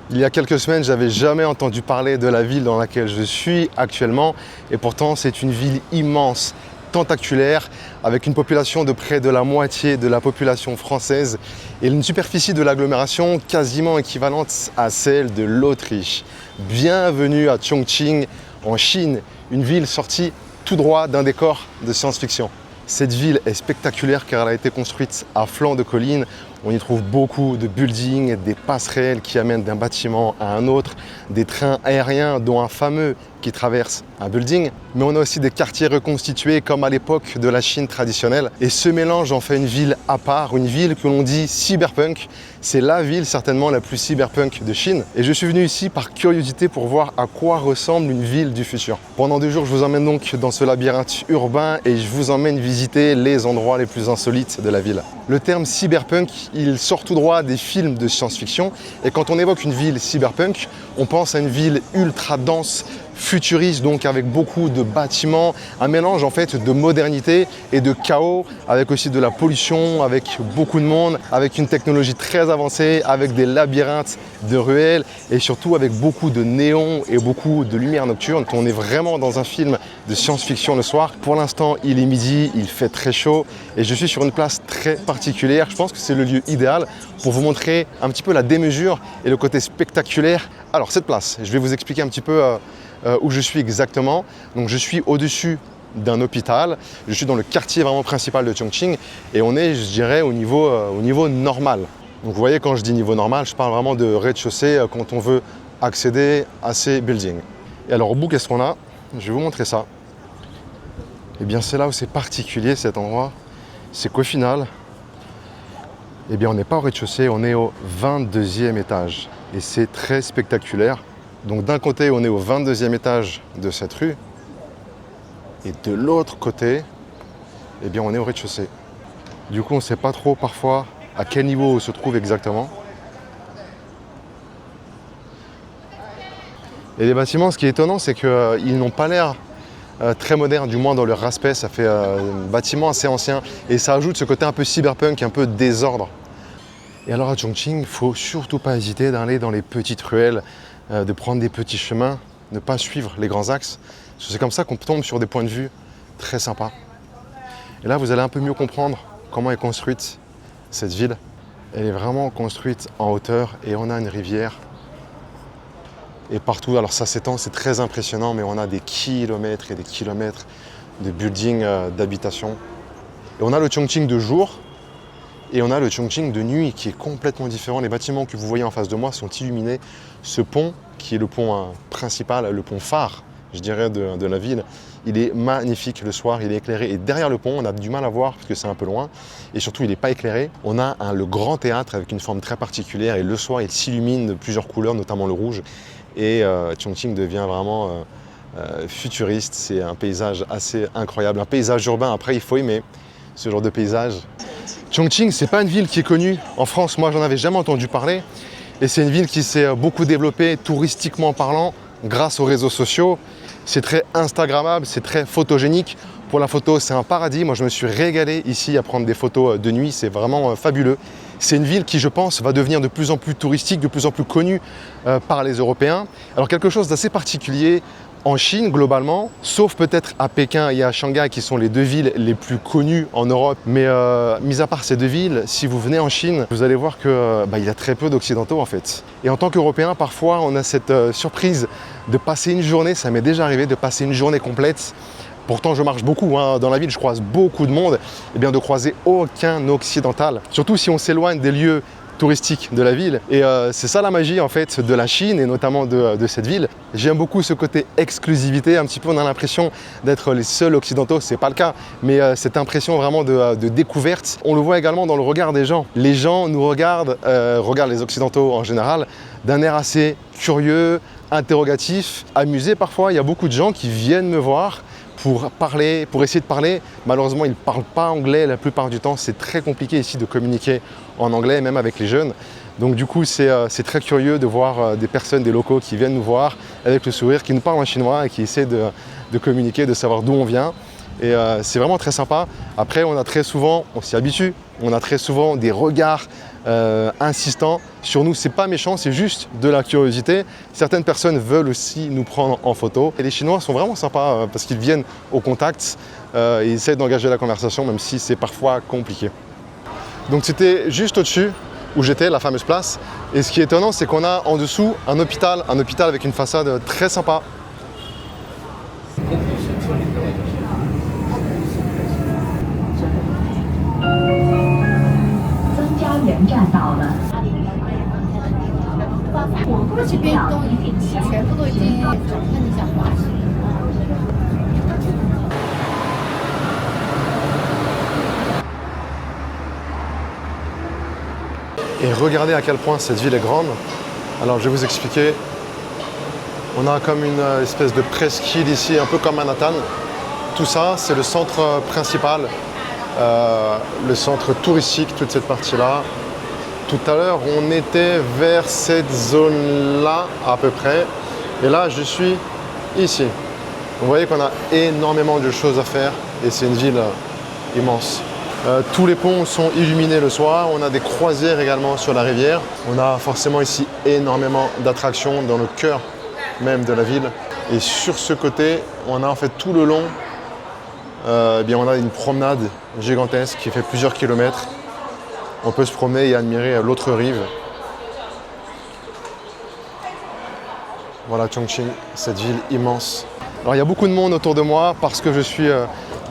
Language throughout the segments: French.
Il y a quelques semaines, j'avais jamais entendu parler de la ville dans laquelle je suis actuellement et pourtant c'est une ville immense, tentaculaire, avec une population de près de la moitié de la population française et une superficie de l'agglomération quasiment équivalente à celle de l'Autriche. Bienvenue à Chongqing, en Chine, une ville sortie tout droit d'un décor de science-fiction. Cette ville est spectaculaire car elle a été construite à flanc de colline. On y trouve beaucoup de buildings, des passerelles qui amènent d'un bâtiment à un autre, des trains aériens dont un fameux qui traverse un building. Mais on a aussi des quartiers reconstitués comme à l'époque de la Chine traditionnelle. Et ce mélange en fait une ville à part, une ville que l'on dit cyberpunk. C'est la ville certainement la plus cyberpunk de Chine. Et je suis venu ici par curiosité pour voir à quoi ressemble une ville du futur. Pendant 2 jours, je vous emmène donc dans ce labyrinthe urbain et je vous emmène visiter les endroits les plus insolites de la ville. Le terme cyberpunk, il sort tout droit des films de science-fiction. Et quand on évoque une ville cyberpunk, on pense à une ville ultra dense, futuriste, donc avec beaucoup de bâtiments, un mélange en fait de modernité et de chaos, avec aussi de la pollution, avec beaucoup de monde, avec une technologie très avancée, avec des labyrinthes de ruelles et surtout avec beaucoup de néons et beaucoup de lumière nocturne. On est vraiment dans un film de science-fiction le soir. Pour l'instant, il est midi, il fait très chaud et je suis sur une place très particulière. Je pense que c'est le lieu idéal pour vous montrer un petit peu la démesure et le côté spectaculaire. Alors cette place, je vais vous expliquer un petit peu où je suis exactement. Donc je suis au-dessus d'un hôpital, je suis dans le quartier vraiment principal de Chongqing et on est, je dirais, au niveau normal. Donc vous voyez, quand je dis niveau normal, je parle vraiment de rez-de-chaussée quand on veut accéder à ces buildings. Et alors au bout, qu'est-ce qu'on a? Je vais vous montrer ça. Et bien c'est là où c'est particulier cet endroit, c'est qu'au final, eh bien on n'est pas au rez-de-chaussée, on est au 22e étage et c'est très spectaculaire. Donc d'un côté, on est au 22e étage de cette rue et de l'autre côté, eh bien on est au rez-de-chaussée. Du coup, on ne sait pas trop parfois à quel niveau on se trouve exactement. Et les bâtiments, ce qui est étonnant, c'est qu'ils n'ont pas l'air très modernes, du moins dans leur aspect. Ça fait un bâtiment assez ancien et ça ajoute ce côté un peu cyberpunk, un peu désordre. Et alors à Chongqing, il ne faut surtout pas hésiter d'aller dans les petites ruelles, de prendre des petits chemins, ne pas suivre les grands axes. C'est comme ça qu'on tombe sur des points de vue très sympas. Et là, vous allez un peu mieux comprendre comment est construite cette ville. Elle est vraiment construite en hauteur et on a une rivière. Et partout, alors ça s'étend, c'est très impressionnant, mais on a des kilomètres et des kilomètres de buildings, d'habitation. Et on a le Chongqing de jour et on a le Chongqing de nuit qui est complètement différent. Les bâtiments que vous voyez en face de moi sont illuminés. Ce pont, qui est le pont principal, le pont phare, je dirais, de la ville, il est magnifique le soir, il est éclairé. Et derrière le pont, on a du mal à voir parce que c'est un peu loin. Et surtout, il n'est pas éclairé. On a le grand théâtre avec une forme très particulière. Et le soir, il s'illumine de plusieurs couleurs, notamment le rouge. Et Chongqing devient vraiment futuriste. C'est un paysage assez incroyable. Un paysage urbain, après, il faut aimer ce genre de paysage. Chongqing, c'est pas une ville qui est connue en France. Moi, j'en avais jamais entendu parler. Et c'est une ville qui s'est beaucoup développée touristiquement parlant grâce aux réseaux sociaux. C'est très instagrammable, c'est très photogénique. Pour la photo, c'est un paradis. Moi, je me suis régalé ici à prendre des photos de nuit. C'est vraiment fabuleux. C'est une ville qui, je pense, va devenir de plus en plus touristique, de plus en plus connue par les Européens. Alors, quelque chose d'assez particulier en Chine, globalement, sauf peut-être à Pékin et à Shanghai, qui sont les 2 villes les plus connues en Europe. Mais mis à part ces 2 villes, si vous venez en Chine, vous allez voir qu'il y a très peu d'Occidentaux en fait. Et en tant qu'Européens, parfois, on a cette surprise de passer une journée, ça m'est déjà arrivé de passer une journée complète. Pourtant, je marche beaucoup dans la ville, je croise beaucoup de monde, et bien de croiser aucun occidental. Surtout si on s'éloigne des lieux touristiques de la ville. Et c'est ça la magie en fait de la Chine et notamment de cette ville. J'aime beaucoup ce côté exclusivité, un petit peu on a l'impression d'être les seuls occidentaux, c'est pas le cas, mais cette impression vraiment de découverte, on le voit également dans le regard des gens. Les gens nous regardent les occidentaux en général, d'un air assez curieux, interrogatif, amusé parfois. Il y a beaucoup de gens qui viennent me voir pour parler, pour essayer de parler. Malheureusement, ils ne parlent pas anglais la plupart du temps. C'est très compliqué ici de communiquer en anglais, même avec les jeunes. Donc du coup, c'est très curieux de voir des personnes, des locaux qui viennent nous voir avec le sourire, qui nous parlent en chinois et qui essaient de communiquer, de savoir d'où on vient. Et c'est vraiment très sympa. Après, on a très souvent, on s'y habitue, on a très souvent des regards insistant sur nous. C'est pas méchant, c'est juste de la curiosité. Certaines personnes veulent aussi nous prendre en photo. Et les Chinois sont vraiment sympas parce qu'ils viennent au contact et ils essaient d'engager la conversation, même si c'est parfois compliqué. Donc c'était juste au-dessus où j'étais, la fameuse place. Et ce qui est étonnant, c'est qu'on a en dessous un hôpital avec une façade très sympa. Et regardez à quel point cette ville est grande. Alors je vais vous expliquer. On a comme une espèce de presqu'île ici, un peu comme Manhattan. Tout ça, c'est le centre principal, le centre touristique, toute cette partie-là. Tout à l'heure, on était vers cette zone-là à peu près. Et là, je suis ici. Vous voyez qu'on a énormément de choses à faire et c'est une ville immense. Tous les ponts sont illuminés le soir. On a des croisières également sur la rivière. On a forcément ici énormément d'attractions dans le cœur même de la ville. Et sur ce côté, on a en fait tout le long, on a une promenade gigantesque qui fait plusieurs kilomètres. On peut se promener et admirer l'autre rive. Voilà Chongqing, cette ville immense. Alors il y a beaucoup de monde autour de moi parce que je suis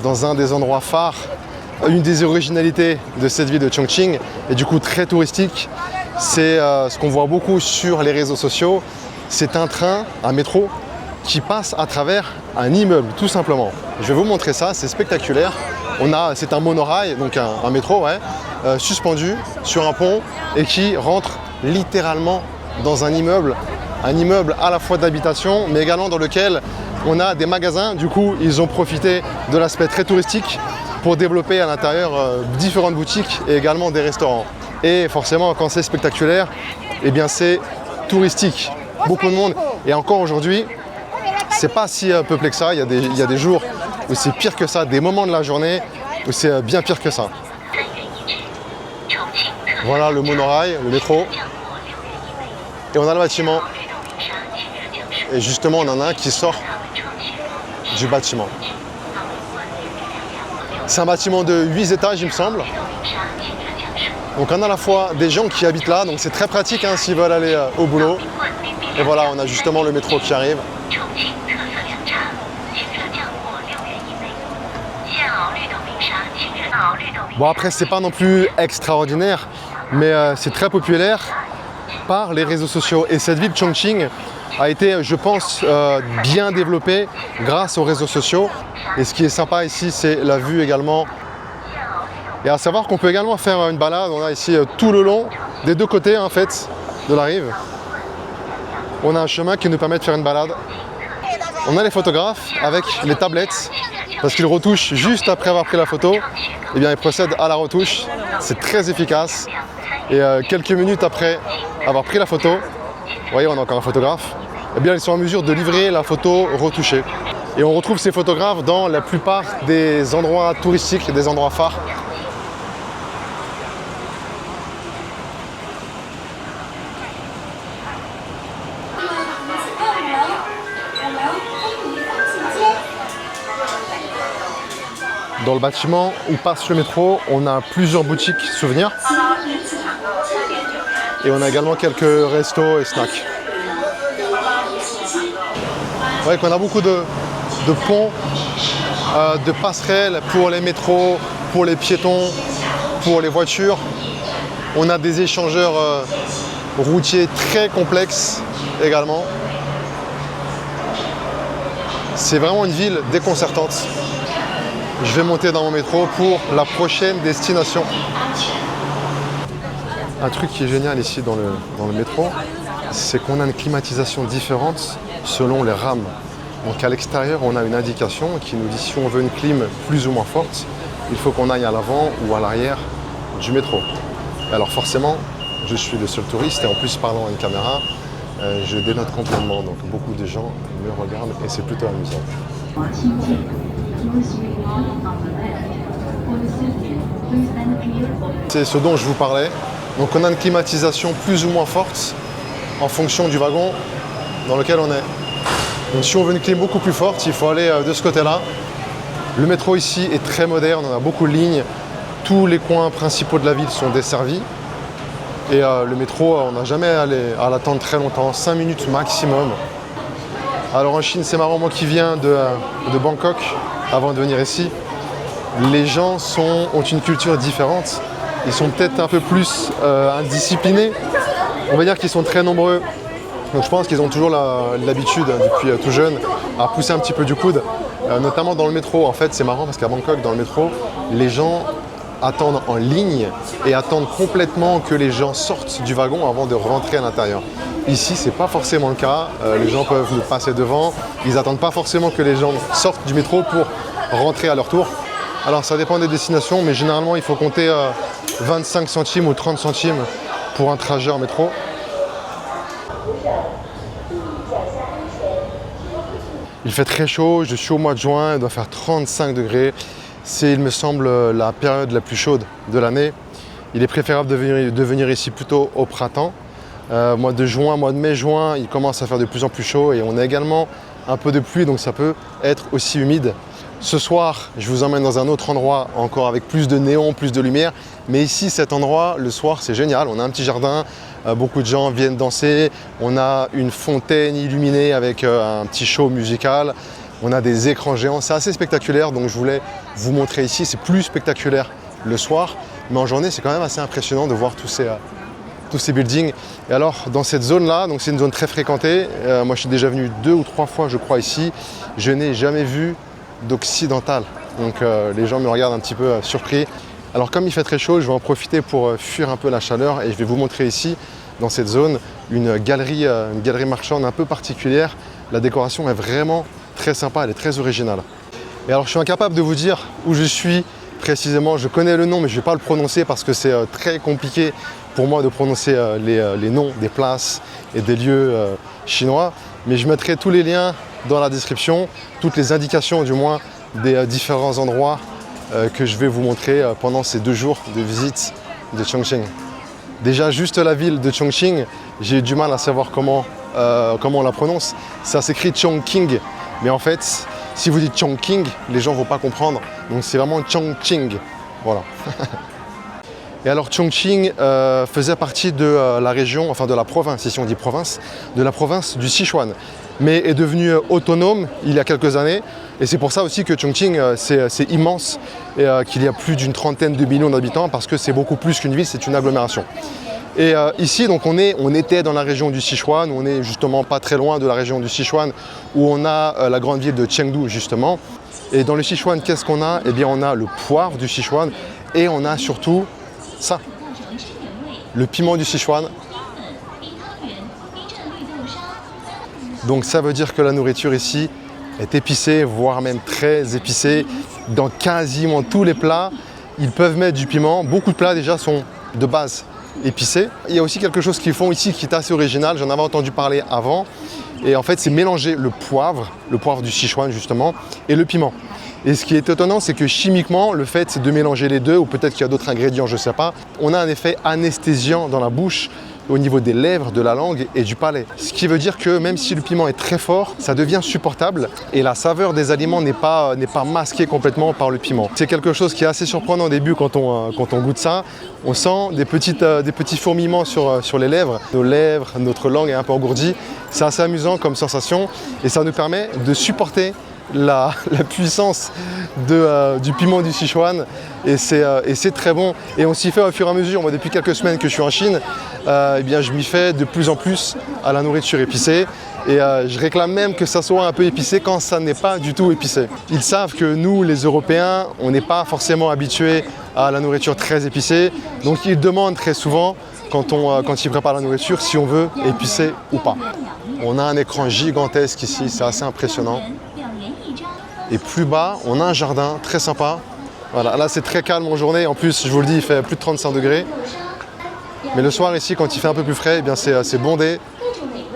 dans un des endroits phares, une des originalités de cette ville de Chongqing et du coup très touristique. C'est ce qu'on voit beaucoup sur les réseaux sociaux. C'est un train, un métro qui passe à travers un immeuble tout simplement. Je vais vous montrer ça, c'est spectaculaire. C'est un monorail, donc un métro, ouais, suspendu sur un pont et qui rentre littéralement dans un immeuble à la fois d'habitation, mais également dans lequel on a des magasins. Du coup, ils ont profité de l'aspect très touristique pour développer à l'intérieur différentes boutiques et également des restaurants. Et forcément, quand c'est spectaculaire, eh bien c'est touristique. Beaucoup de monde. Et encore aujourd'hui, c'est pas si peuplé que ça. Il y a des jours où c'est pire que ça, des moments de la journée où c'est bien pire que ça. Voilà le monorail, le métro. Et on a le bâtiment. Et justement, on en a un qui sort du bâtiment. C'est un bâtiment de 8 étages, il me semble. Donc on a à la fois des gens qui habitent là, donc c'est très pratique hein, s'ils veulent aller au boulot. Et voilà, on a justement le métro qui arrive. Bon après, c'est pas non plus extraordinaire, mais c'est très populaire par les réseaux sociaux. Et cette ville Chongqing a été, je pense, bien développée grâce aux réseaux sociaux. Et ce qui est sympa ici, c'est la vue également. Et à savoir qu'on peut également faire une balade. On a ici tout le long, des deux côtés en fait, de la rive. On a un chemin qui nous permet de faire une balade. On a les photographes avec les tablettes, parce qu'ils retouchent juste après avoir pris la photo. Eh bien, ils procèdent à la retouche. C'est très efficace. Et quelques minutes après avoir pris la photo, vous voyez, on a encore un photographe. Eh bien, ils sont en mesure de livrer la photo retouchée. Et on retrouve ces photographes dans la plupart des endroits touristiques, des endroits phares. Dans le bâtiment où passe le métro, on a plusieurs boutiques souvenirs. Et on a également quelques restos et snacks. Vous voyez qu'on a beaucoup de ponts, de passerelles pour les métros, pour les piétons, pour les voitures. On a des échangeurs routiers très complexes également. C'est vraiment une ville déconcertante. Je vais monter dans mon métro pour la prochaine destination. Un truc qui est génial ici dans le métro, c'est qu'on a une climatisation différente selon les rames. Donc à l'extérieur, on a une indication qui nous dit si on veut une clim plus ou moins forte, il faut qu'on aille à l'avant ou à l'arrière du métro. Et alors forcément, je suis le seul touriste et en plus parlant à une caméra, je dénote complètement. Donc beaucoup de gens me regardent et c'est plutôt amusant. C'est ce dont je vous parlais. Donc on a une climatisation plus ou moins forte en fonction du wagon dans lequel on est. Donc si on veut une clim beaucoup plus forte, il faut aller de ce côté-là. Le métro ici est très moderne, on a beaucoup de lignes. Tous les coins principaux de la ville sont desservis. Et le métro, on n'a jamais à l'attendre très longtemps, 5 minutes maximum. Alors en Chine, c'est marrant, moi qui viens de Bangkok, avant de venir ici, les gens ont une culture différente. Ils sont peut-être un peu plus indisciplinés. On va dire qu'ils sont très nombreux. Donc je pense qu'ils ont toujours l'habitude, depuis tout jeune, à pousser un petit peu du coude. Notamment dans le métro. En fait, c'est marrant parce qu'à Bangkok, dans le métro, les gens attendent en ligne et attendent complètement que les gens sortent du wagon avant de rentrer à l'intérieur. Ici, c'est pas forcément le cas. Les gens peuvent nous passer devant. Ils n'attendent pas forcément que les gens sortent du métro pour rentrer à leur tour. Alors, ça dépend des destinations, mais généralement, il faut compter 25 centimes ou 30 centimes pour un trajet en métro. Il fait très chaud, je suis au mois de juin, il doit faire 35 degrés. C'est, il me semble, la période la plus chaude de l'année. Il est préférable de venir ici plutôt au printemps. Mois de juin, mois de mai, juin, il commence à faire de plus en plus chaud et on a également un peu de pluie, donc ça peut être aussi humide. Ce soir, je vous emmène dans un autre endroit, encore avec plus de néon, plus de lumière. Mais ici, cet endroit, le soir, c'est génial. On a un petit jardin, beaucoup de gens viennent danser. On a une fontaine illuminée avec un petit show musical. On a des écrans géants, c'est assez spectaculaire, donc je voulais vous montrer ici. C'est plus spectaculaire le soir, mais en journée, c'est quand même assez impressionnant de voir tous ces buildings. Et alors, dans cette zone-là, donc c'est une zone très fréquentée. Moi, je suis déjà venu 2 ou 3 fois, je crois, ici. Je n'ai jamais vu d'occidental. Donc, les gens me regardent un petit peu surpris. Alors, comme il fait très chaud, je vais en profiter pour fuir un peu la chaleur et je vais vous montrer ici, dans cette zone, une galerie marchande un peu particulière. La décoration est vraiment très sympa, elle est très originale. Et alors je suis incapable de vous dire où je suis précisément, je connais le nom mais je ne vais pas le prononcer parce que c'est très compliqué pour moi de prononcer les noms des places et des lieux chinois, mais je mettrai tous les liens dans la description, toutes les indications du moins des différents endroits que je vais vous montrer pendant ces 2 jours de visite de Chongqing. Déjà juste la ville de Chongqing, j'ai eu du mal à savoir comment on la prononce. Ça s'écrit Chongqing. Mais en fait, si vous dites Chongqing, les gens ne vont pas comprendre. Donc c'est vraiment Chongqing. Voilà. Et alors Chongqing faisait partie de la région, enfin de la province, ici on dit province, de la province du Sichuan. Mais est devenu autonome il y a quelques années. Et c'est pour ça aussi que Chongqing, c'est immense et qu'il y a plus d'une trentaine de millions d'habitants parce que c'est beaucoup plus qu'une ville, c'est une agglomération. Et ici, donc on était dans la région du Sichuan, on est justement pas très loin de la région du Sichuan où on a la grande ville de Chengdu justement. Et dans le Sichuan, qu'est-ce qu'on a? Eh bien, on a le poivre du Sichuan et on a surtout ça, le piment du Sichuan. Donc ça veut dire que la nourriture ici est épicée, voire même très épicée. Dans quasiment tous les plats, ils peuvent mettre du piment. Beaucoup de plats déjà sont de base épicés. Il y a aussi quelque chose qu'ils font ici qui est assez original, j'en avais entendu parler avant. Et en fait, c'est mélanger le poivre du Sichuan justement, et le piment. Et ce qui est étonnant, c'est que chimiquement, le fait de mélanger les deux, ou peut-être qu'il y a d'autres ingrédients, je ne sais pas, on a un effet anesthésiant dans la bouche, au niveau des lèvres, de la langue et du palais. Ce qui veut dire que même si le piment est très fort, ça devient supportable et la saveur des aliments n'est pas masquée complètement par le piment. C'est quelque chose qui est assez surprenant au début quand on goûte ça. On sent des petits fourmillements sur les lèvres. Nos lèvres, notre langue est un peu engourdie. C'est assez amusant comme sensation et ça nous permet de supporter la puissance du piment du Sichuan et c'est très bon et on s'y fait au fur et à mesure. Moi depuis quelques semaines que je suis en Chine, eh bien, je m'y fais de plus en plus à la nourriture épicée et je réclame même que ça soit un peu épicé quand ça n'est pas du tout épicé. Ils savent que nous les Européens, on n'est pas forcément habitués à la nourriture très épicée, donc ils demandent très souvent quand ils préparent la nourriture si on veut épicé ou pas. On a un écran gigantesque ici, c'est assez impressionnant. Et plus bas, on a un jardin très sympa. Voilà, là c'est très calme en journée. En plus, je vous le dis, il fait plus de 35 degrés. Mais le soir ici, quand il fait un peu plus frais, eh bien c'est bondé.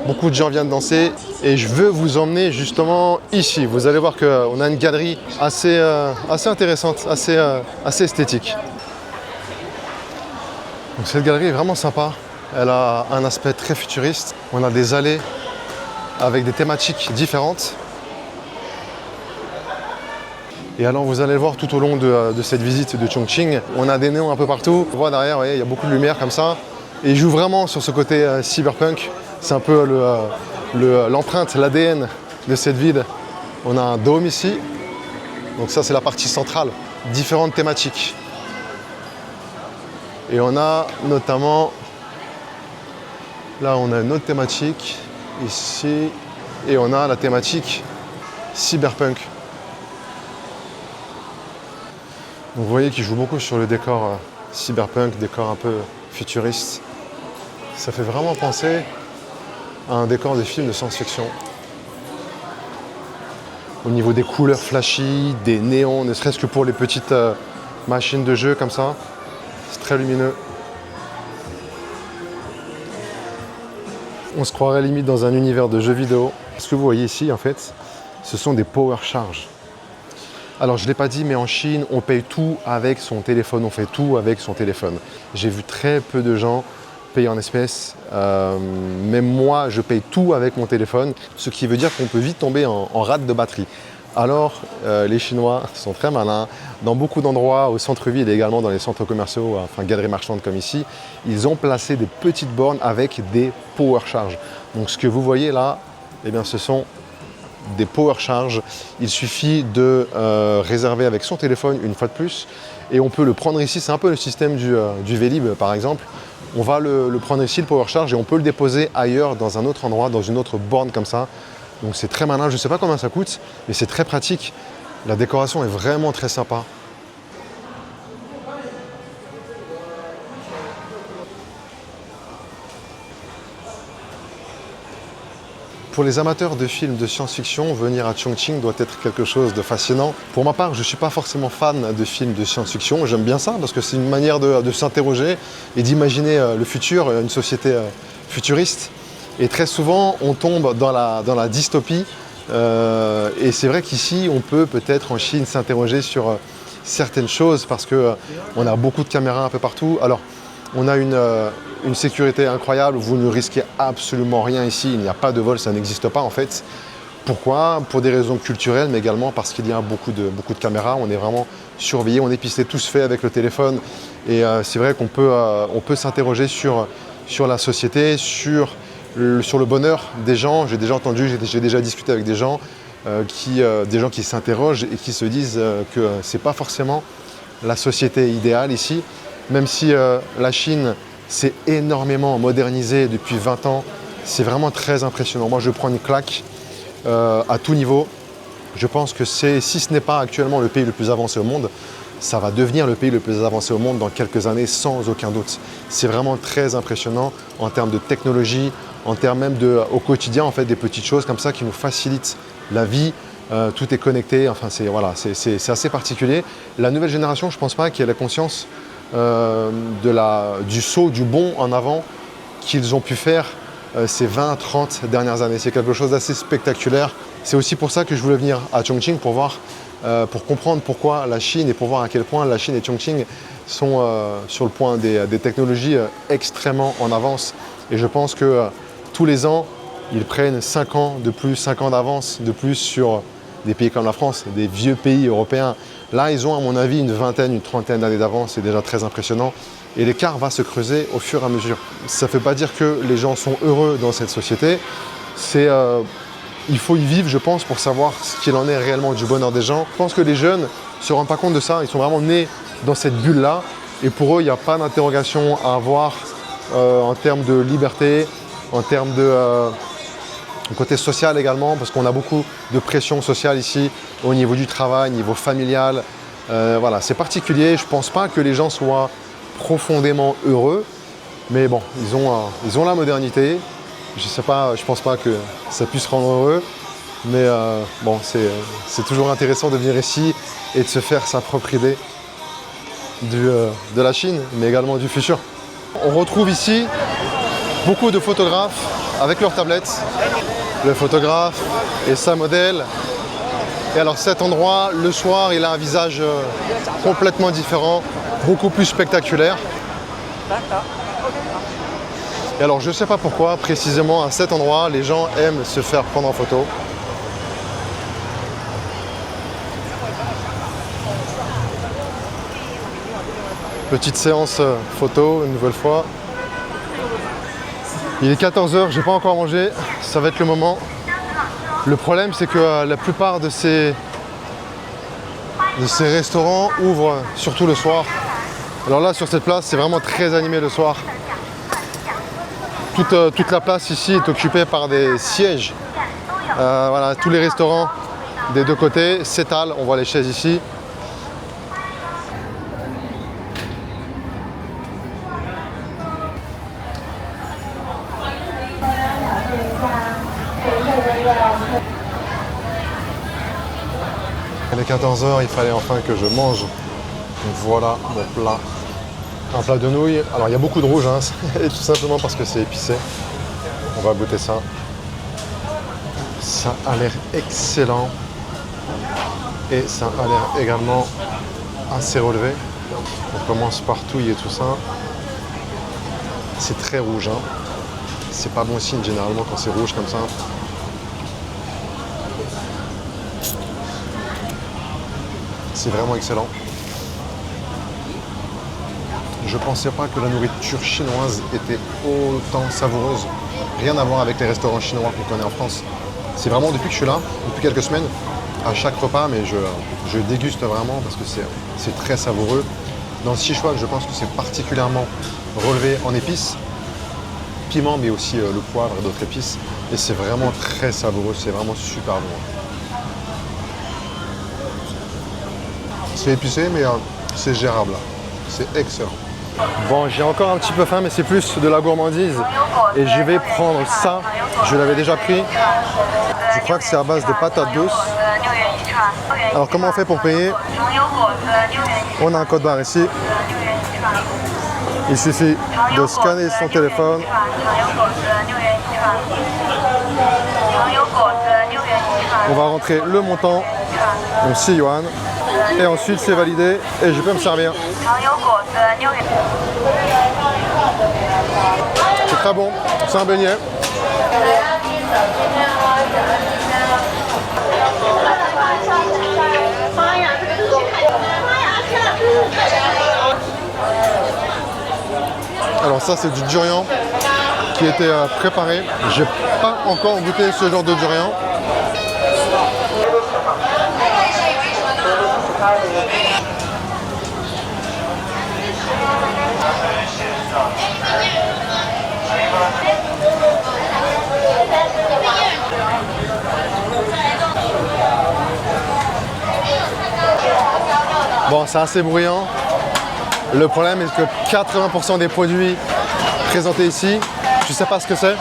Beaucoup de gens viennent danser. Et je veux vous emmener justement ici. Vous allez voir qu'on a une galerie assez intéressante, assez esthétique. Donc cette galerie est vraiment sympa. Elle a un aspect très futuriste. On a des allées avec des thématiques différentes. Et alors vous allez le voir tout au long de cette visite de Chongqing, on a des néons un peu partout. On voit derrière, il y a beaucoup de lumière comme ça. Et il joue vraiment sur ce côté cyberpunk. C'est un peu l'empreinte, l'ADN de cette ville. On a un dôme ici. Donc ça c'est la partie centrale. Différentes thématiques. Et on a notamment, là on a une autre thématique, ici. Et on a la thématique cyberpunk. Donc vous voyez qu'il joue beaucoup sur le décor cyberpunk, décor un peu futuriste. Ça fait vraiment penser à un décor des films de science-fiction. Au niveau des couleurs flashy, des néons, ne serait-ce que pour les petites machines de jeu comme ça. C'est très lumineux. On se croirait limite dans un univers de jeux vidéo. Ce que vous voyez ici, en fait, ce sont des power charges. Alors je ne l'ai pas dit, mais en Chine, on paye tout avec son téléphone, on fait tout avec son téléphone. J'ai vu très peu de gens payer en espèces, même moi, je paye tout avec mon téléphone, ce qui veut dire qu'on peut vite tomber en rate de batterie. Alors, les Chinois sont très malins. Dans beaucoup d'endroits, au centre-ville et également dans les centres commerciaux, enfin galeries marchandes comme ici, ils ont placé des petites bornes avec des power charges. Donc ce que vous voyez là, eh bien, ce sont des power charges. Il suffit de réserver avec son téléphone une fois de plus et on peut le prendre ici. C'est un peu le système du Vélib par exemple. On va le prendre ici, le power charge, et on peut le déposer ailleurs dans un autre endroit, dans une autre borne comme ça. Donc c'est très malin. Je ne sais pas combien ça coûte, mais c'est très pratique. La décoration est vraiment très sympa. Pour les amateurs de films de science-fiction, venir à Chongqing doit être quelque chose de fascinant. Pour ma part, je ne suis pas forcément fan de films de science-fiction. J'aime bien ça parce que c'est une manière de s'interroger et d'imaginer le futur, une société futuriste. Et très souvent, on tombe dans la dystopie. Et c'est vrai qu'ici, on peut peut-être en Chine s'interroger sur certaines choses parce qu'on a beaucoup de caméras un peu partout. Alors, on a une sécurité incroyable, vous ne risquez absolument rien ici, il n'y a pas de vol, ça n'existe pas en fait. Pourquoi? Pour des raisons culturelles, mais également parce qu'il y a beaucoup de caméras, on est vraiment surveillé, on est pisté, tout se fait avec le téléphone. Et c'est vrai qu'on peut s'interroger sur la société, sur le bonheur des gens. J'ai déjà entendu, j'ai déjà discuté avec des gens qui s'interrogent et qui se disent que ce n'est pas forcément la société idéale ici. Même si la Chine s'est énormément modernisée depuis 20 ans, c'est vraiment très impressionnant. Moi, je prends une claque à tout niveau. Je pense que si ce n'est pas actuellement le pays le plus avancé au monde, ça va devenir le pays le plus avancé au monde dans quelques années, sans aucun doute. C'est vraiment très impressionnant en termes de technologie, en termes même au quotidien, en fait, des petites choses comme ça qui nous facilitent la vie. Tout est connecté, enfin, c'est assez particulier. La nouvelle génération, je ne pense pas qu'elle ait conscience du saut, du bond en avant qu'ils ont pu faire ces 20-30 dernières années. C'est quelque chose d'assez spectaculaire. C'est aussi pour ça que je voulais venir à Chongqing pour comprendre pourquoi la Chine et pour voir à quel point la Chine et Chongqing sont sur le point des technologies extrêmement en avance. Et je pense que tous les ans, ils prennent 5 ans de plus, 5 ans d'avance de plus sur des pays comme la France, des vieux pays européens. Là, ils ont, à mon avis, une vingtaine, une trentaine d'années d'avance. C'est déjà très impressionnant. Et l'écart va se creuser au fur et à mesure. Ça ne veut pas dire que les gens sont heureux dans cette société. Il faut y vivre, je pense, pour savoir ce qu'il en est réellement du bonheur des gens. Je pense que les jeunes ne se rendent pas compte de ça. Ils sont vraiment nés dans cette bulle-là. Et pour eux, il n'y a pas d'interrogation à avoir en termes de liberté, en termes de côté social également, parce qu'on a beaucoup de pression sociale ici, au niveau du travail, au niveau familial. Voilà, c'est particulier. Je ne pense pas que les gens soient profondément heureux, mais bon, ils ont la modernité. Je sais pas, je pense pas que ça puisse rendre heureux, mais bon, c'est toujours intéressant de venir ici et de se faire sa propre idée de la Chine, mais également du futur. On retrouve ici beaucoup de photographes avec leurs tablettes. Le photographe et sa modèle. Et alors cet endroit, le soir, il a un visage complètement différent, beaucoup plus spectaculaire. Et alors je sais pas pourquoi, précisément à cet endroit, les gens aiment se faire prendre en photo. Petite séance photo une nouvelle fois. Il est 14 h, j'ai pas encore mangé, ça va être le moment. Le problème c'est que la plupart de ces restaurants ouvrent surtout le soir. Alors là sur cette place c'est vraiment très animé le soir. Toute la place ici est occupée par des sièges. Voilà, tous les restaurants des deux côtés s'étalent, on voit les chaises ici. Il est 14 h, il fallait enfin que je mange. Donc voilà mon plat. Un plat de nouilles. Alors il y a beaucoup de rouge, hein, et tout simplement parce que c'est épicé. On va goûter ça. Ça a l'air excellent. Et ça a l'air également assez relevé. On commence par touiller tout ça. C'est très rouge, hein. C'est pas bon signe généralement quand c'est rouge comme ça. C'est vraiment excellent. Je pensais pas que la nourriture chinoise était autant savoureuse. Rien à voir avec les restaurants chinois qu'on connaît en France. C'est vraiment depuis que je suis là, depuis quelques semaines, à chaque repas, mais je déguste vraiment parce que c'est très savoureux. Dans le Sichuan, je pense que c'est particulièrement relevé en épices, piment, mais aussi le poivre et d'autres épices. Et c'est vraiment très savoureux, c'est vraiment super bon. C'est épicé, mais c'est gérable. C'est excellent. Bon, j'ai encore un petit peu faim, mais c'est plus de la gourmandise. Et je vais prendre ça. Je l'avais déjà pris. Je crois que c'est à base de patates douces. Alors, comment on fait pour payer? On a un code barre ici. Il suffit de scanner son téléphone. On va rentrer le montant, donc 6 yuan. Et ensuite, c'est validé et je peux me servir. C'est très bon, c'est un beignet. Alors ça c'est du durian qui était préparé. J'ai pas encore goûté ce genre de durian. Bon, c'est assez bruyant. Le problème est que 80% des produits présentés ici, je ne sais pas ce que c'est.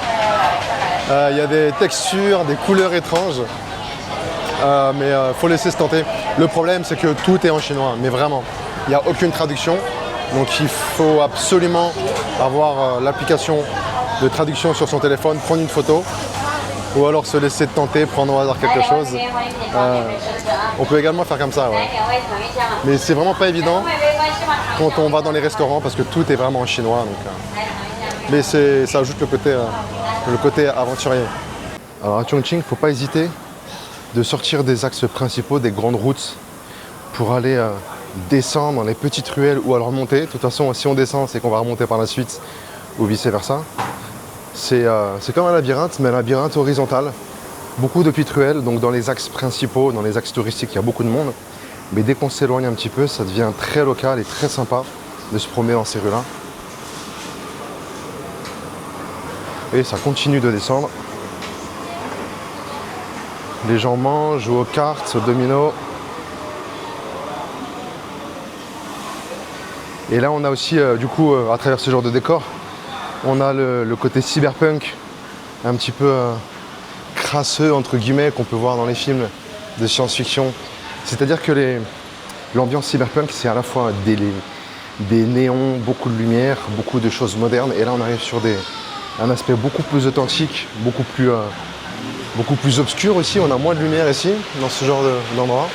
Il y a des textures, des couleurs étranges. Mais faut laisser se tenter. Le problème, c'est que tout est en chinois, mais vraiment. Il n'y a aucune traduction. Donc il faut absolument avoir l'application de traduction sur son téléphone, prendre une photo. Ou alors se laisser tenter, prendre au hasard quelque chose. On peut également faire comme ça, ouais. Mais c'est vraiment pas évident quand on va dans les restaurants parce que tout est vraiment en chinois. Donc, mais ça ajoute le côté aventurier. Alors à Chongqing, il ne faut pas hésiter de sortir des axes principaux, des grandes routes pour aller descendre dans les petites ruelles ou alors monter. De toute façon, si on descend, c'est qu'on va remonter par la suite ou vice versa. C'est comme un labyrinthe, mais un labyrinthe horizontal. Beaucoup de petites ruelles, donc dans les axes principaux, dans les axes touristiques, il y a beaucoup de monde. Mais dès qu'on s'éloigne un petit peu, ça devient très local et très sympa de se promener dans ces rues-là. Et ça continue de descendre. Les gens mangent, jouent aux cartes, aux dominos. Et là, on a aussi, du coup, à travers ce genre de décor, on a le côté cyberpunk, un petit peu crasseux, entre guillemets, qu'on peut voir dans les films de science-fiction. C'est-à-dire que l'ambiance cyberpunk, c'est à la fois des néons, beaucoup de lumière, beaucoup de choses modernes. Et là, on arrive sur un aspect beaucoup plus authentique, beaucoup plus obscur aussi. On a moins de lumière ici, dans ce genre d'endroit.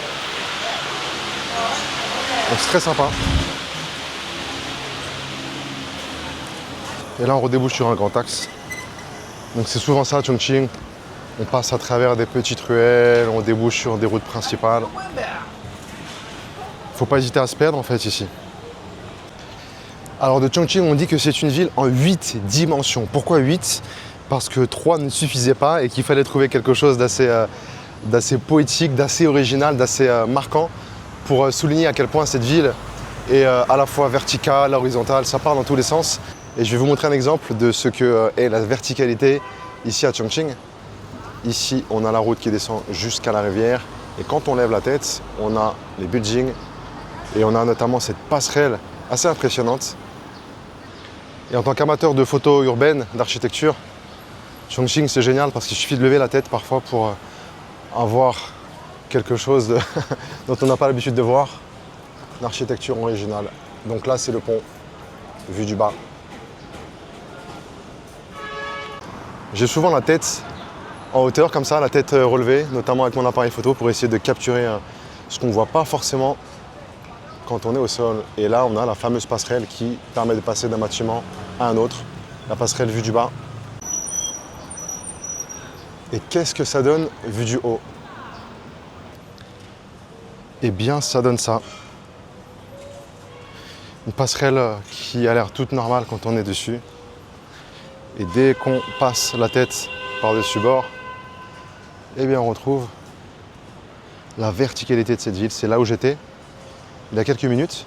Donc c'est très sympa. Et là, on redébouche sur un grand axe. Donc c'est souvent ça, Chongqing. On passe à travers des petites ruelles, on débouche sur des routes principales. Faut pas hésiter à se perdre en fait ici. Alors de Chongqing, on dit que c'est une ville en 8 dimensions. Pourquoi 8? Parce que 3 ne suffisait pas et qu'il fallait trouver quelque chose d'assez poétique, d'assez original, d'assez marquant pour souligner à quel point cette ville est à la fois verticale, horizontale, ça part dans tous les sens. Et je vais vous montrer un exemple de ce que est la verticalité ici à Chongqing. Ici, on a la route qui descend jusqu'à la rivière. Et quand on lève la tête, on a les buildings. Et on a notamment cette passerelle assez impressionnante. Et en tant qu'amateur de photos urbaines, d'architecture, Chongqing c'est génial parce qu'il suffit de lever la tête parfois pour avoir quelque chose dont on n'a pas l'habitude de voir. L'architecture originale. Donc là, c'est le pont, vu du bas. J'ai souvent la tête en hauteur comme ça, la tête relevée, notamment avec mon appareil photo pour essayer de capturer ce qu'on ne voit pas forcément quand on est au sol. Et là, on a la fameuse passerelle qui permet de passer d'un bâtiment à un autre. La passerelle vue du bas. Et qu'est-ce que ça donne vue du haut? Eh bien, ça donne ça. Une passerelle qui a l'air toute normale quand on est dessus. Et dès qu'on passe la tête par-dessus bord, eh bien on retrouve la verticalité de cette ville. C'est là où j'étais il y a quelques minutes.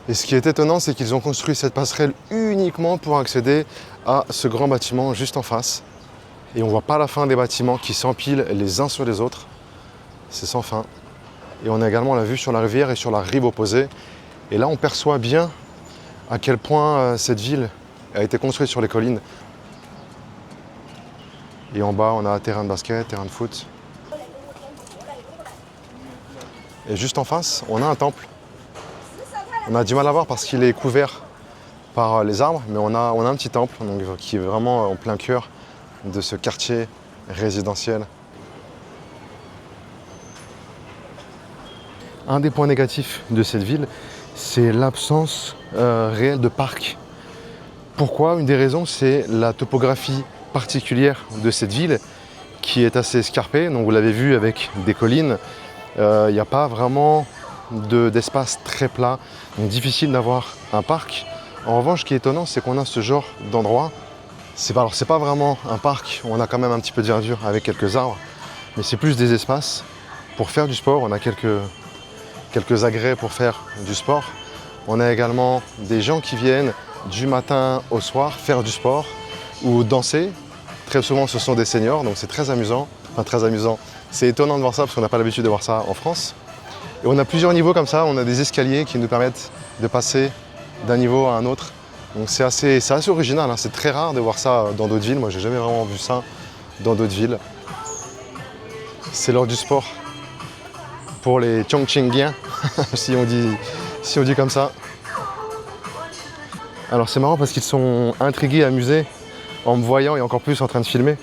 Et ce qui est étonnant, c'est qu'ils ont construit cette passerelle uniquement pour accéder à ce grand bâtiment juste en face. Et on ne voit pas la fin des bâtiments qui s'empilent les uns sur les autres. C'est sans fin. Et on a également la vue sur la rivière et sur la rive opposée. Et là, on perçoit bien à quel point cette ville a été construite sur les collines. Et en bas, on a un terrain de basket, terrain de foot. Et juste en face, on a un temple. On a du mal à voir parce qu'il est couvert par les arbres, mais on a un petit temple donc, qui est vraiment en plein cœur de ce quartier résidentiel. Un des points négatifs de cette ville, c'est l'absence réelle de parcs. Pourquoi? Une des raisons, c'est la topographie particulière de cette ville qui est assez escarpée. Donc vous l'avez vu avec des collines, il n'y a pas vraiment d'espace très plat, donc difficile d'avoir un parc. En revanche, ce qui est étonnant, c'est qu'on a ce genre d'endroit. Alors c'est pas vraiment un parc, on a quand même un petit peu de verdure avec quelques arbres, mais c'est plus des espaces pour faire du sport. On a quelques agrès pour faire du sport. On a également des gens qui viennent du matin au soir faire du sport ou danser. Très souvent, ce sont des seniors, donc c'est très amusant. Enfin, très amusant. C'est étonnant de voir ça parce qu'on n'a pas l'habitude de voir ça en France. Et on a plusieurs niveaux comme ça. On a des escaliers qui nous permettent de passer d'un niveau à un autre. Donc c'est assez original, hein. C'est très rare de voir ça dans d'autres villes. Moi, j'ai jamais vraiment vu ça dans d'autres villes. C'est l'heure du sport pour les Chongqingiens, si on dit comme ça. Alors c'est marrant parce qu'ils sont intrigués, amusés en me voyant et encore plus en train de filmer.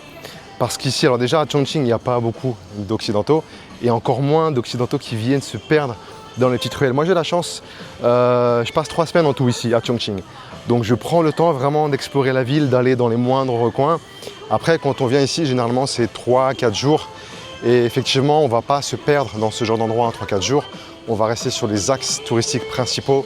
Parce qu'ici, alors déjà à Chongqing, il n'y a pas beaucoup d'Occidentaux et encore moins d'Occidentaux qui viennent se perdre dans les petites ruelles. Moi j'ai la chance, je passe 3 semaines en tout ici à Chongqing. Donc je prends le temps vraiment d'explorer la ville, d'aller dans les moindres recoins. Après quand on vient ici, généralement c'est 3-4 jours. Et effectivement, on ne va pas se perdre dans ce genre d'endroit en 3-4 jours. On va rester sur les axes touristiques principaux.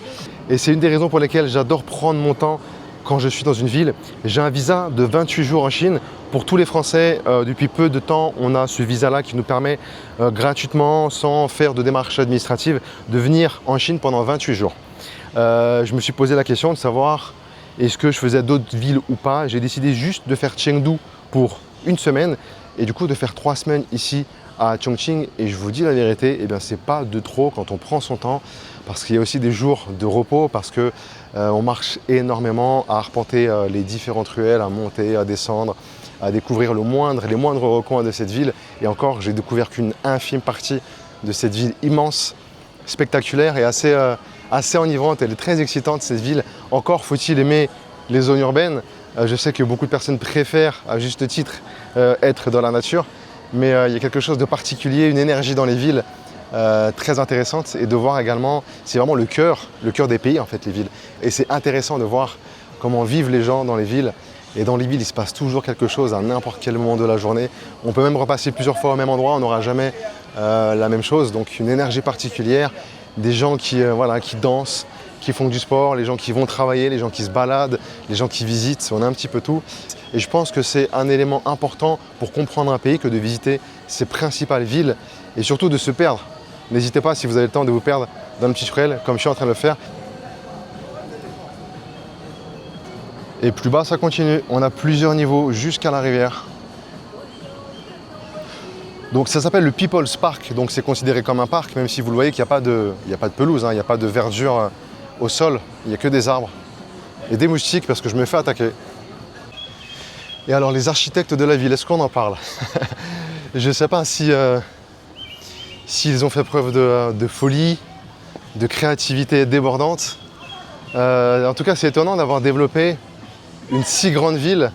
Et c'est une des raisons pour lesquelles j'adore prendre mon temps quand je suis dans une ville. J'ai un visa de 28 jours en Chine. Pour tous les Français, depuis peu de temps, on a ce visa-là qui nous permet gratuitement, sans faire de démarches administratives, de venir en Chine pendant 28 jours. Je me suis posé la question de savoir est-ce que je faisais d'autres villes ou pas. J'ai décidé juste de faire Chengdu pour une semaine et du coup de faire 3 semaines ici à Chongqing. Et je vous dis la vérité, eh bien, c'est pas de trop quand on prend son temps parce qu'il y a aussi des jours de repos parce que on marche énormément à arpenter les différentes ruelles, à monter, à descendre, à découvrir les moindres recoins de cette ville. Et encore, j'ai découvert qu'une infime partie de cette ville immense, spectaculaire et assez enivrante. Elle est très excitante cette ville. Encore faut-il aimer les zones urbaines. Je sais que beaucoup de personnes préfèrent, à juste titre, être dans la nature. Mais il y a quelque chose de particulier, une énergie dans les villes très intéressante. Et de voir également, c'est vraiment le cœur des pays en fait, les villes. Et c'est intéressant de voir comment vivent les gens dans les villes. Et dans les villes, il se passe toujours quelque chose à n'importe quel moment de la journée. On peut même repasser plusieurs fois au même endroit, on n'aura jamais la même chose. Donc une énergie particulière, des gens qui dansent, qui font du sport, les gens qui vont travailler, les gens qui se baladent, les gens qui visitent, on a un petit peu tout. Et je pense que c'est un élément important pour comprendre un pays que de visiter ses principales villes et surtout de se perdre. N'hésitez pas, si vous avez le temps, de vous perdre dans le petit ruelle, comme je suis en train de le faire. Et plus bas, ça continue. On a plusieurs niveaux jusqu'à la rivière. Donc ça s'appelle le People's Park, donc c'est considéré comme un parc, même si vous le voyez qu'il n'y a pas de pelouse, il n'y a pas de verdure au sol, il n'y a que des arbres et des moustiques parce que je me fais attaquer. Et alors les architectes de la ville, est-ce qu'on en parle? Je ne sais pas s'ils ont fait preuve de folie, de créativité débordante. En tout cas, c'est étonnant d'avoir développé une si grande ville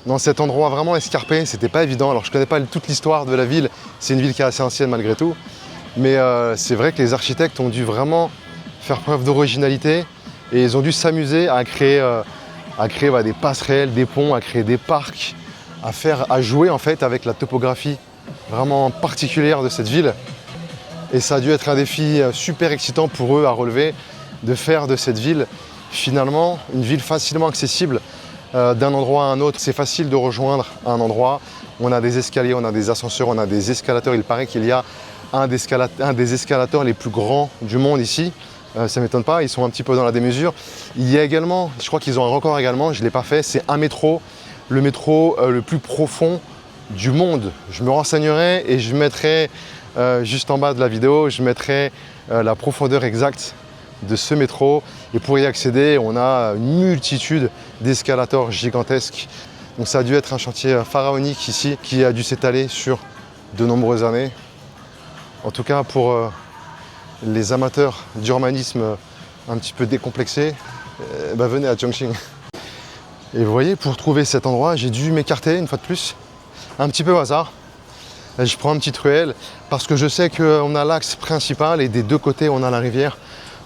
dans cet endroit vraiment escarpé. C'était pas évident. Alors je connais pas toute l'histoire de la ville, c'est une ville qui est assez ancienne malgré tout, mais c'est vrai que les architectes ont dû vraiment faire preuve d'originalité et ils ont dû s'amuser à créer des passerelles, des ponts, à créer des parcs, à jouer en fait avec la topographie vraiment particulière de cette ville. Et ça a dû être un défi super excitant pour eux à relever, de faire de cette ville finalement une ville facilement accessible d'un endroit à un autre. C'est facile de rejoindre un endroit. On a des escaliers, on a des ascenseurs, on a des escalators. Il paraît qu'il y a un des escalators les plus grands du monde ici. Ça ne m'étonne pas, ils sont un petit peu dans la démesure. Il y a également, je crois qu'ils ont un record également, je ne l'ai pas fait, c'est un métro, le métro le plus profond du monde. Je me renseignerai et je mettrai juste en bas de la vidéo, je mettrai la profondeur exacte de ce métro. Et pour y accéder, on a une multitude d'escalators gigantesques. Donc ça a dû être un chantier pharaonique ici qui a dû s'étaler sur de nombreuses années. En tout cas, pour les amateurs d'urbanisme un petit peu décomplexés, venez à Chongqing. Et vous voyez, pour trouver cet endroit, j'ai dû m'écarter une fois de plus, un petit peu au hasard. Je prends une petite ruelle parce que je sais qu'on a l'axe principal et des deux côtés, on a la rivière.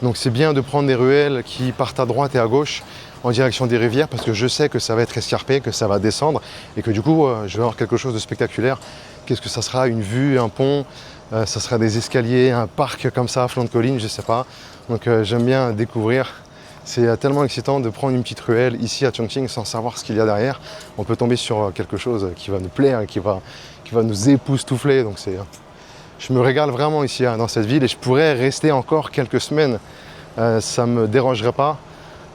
Donc c'est bien de prendre des ruelles qui partent à droite et à gauche en direction des rivières parce que je sais que ça va être escarpé, que ça va descendre et que du coup, je vais avoir quelque chose de spectaculaire. Qu'est-ce que ça sera? Une vue, un pont, ça sera des escaliers, un parc comme ça à flanc de colline, je ne sais pas. Donc j'aime bien découvrir. C'est tellement excitant de prendre une petite ruelle ici à Chongqing sans savoir ce qu'il y a derrière. On peut tomber sur quelque chose qui va nous plaire et qui va nous époustoufler. Donc je me régale vraiment ici dans cette ville et je pourrais rester encore quelques semaines. Ça ne me dérangerait pas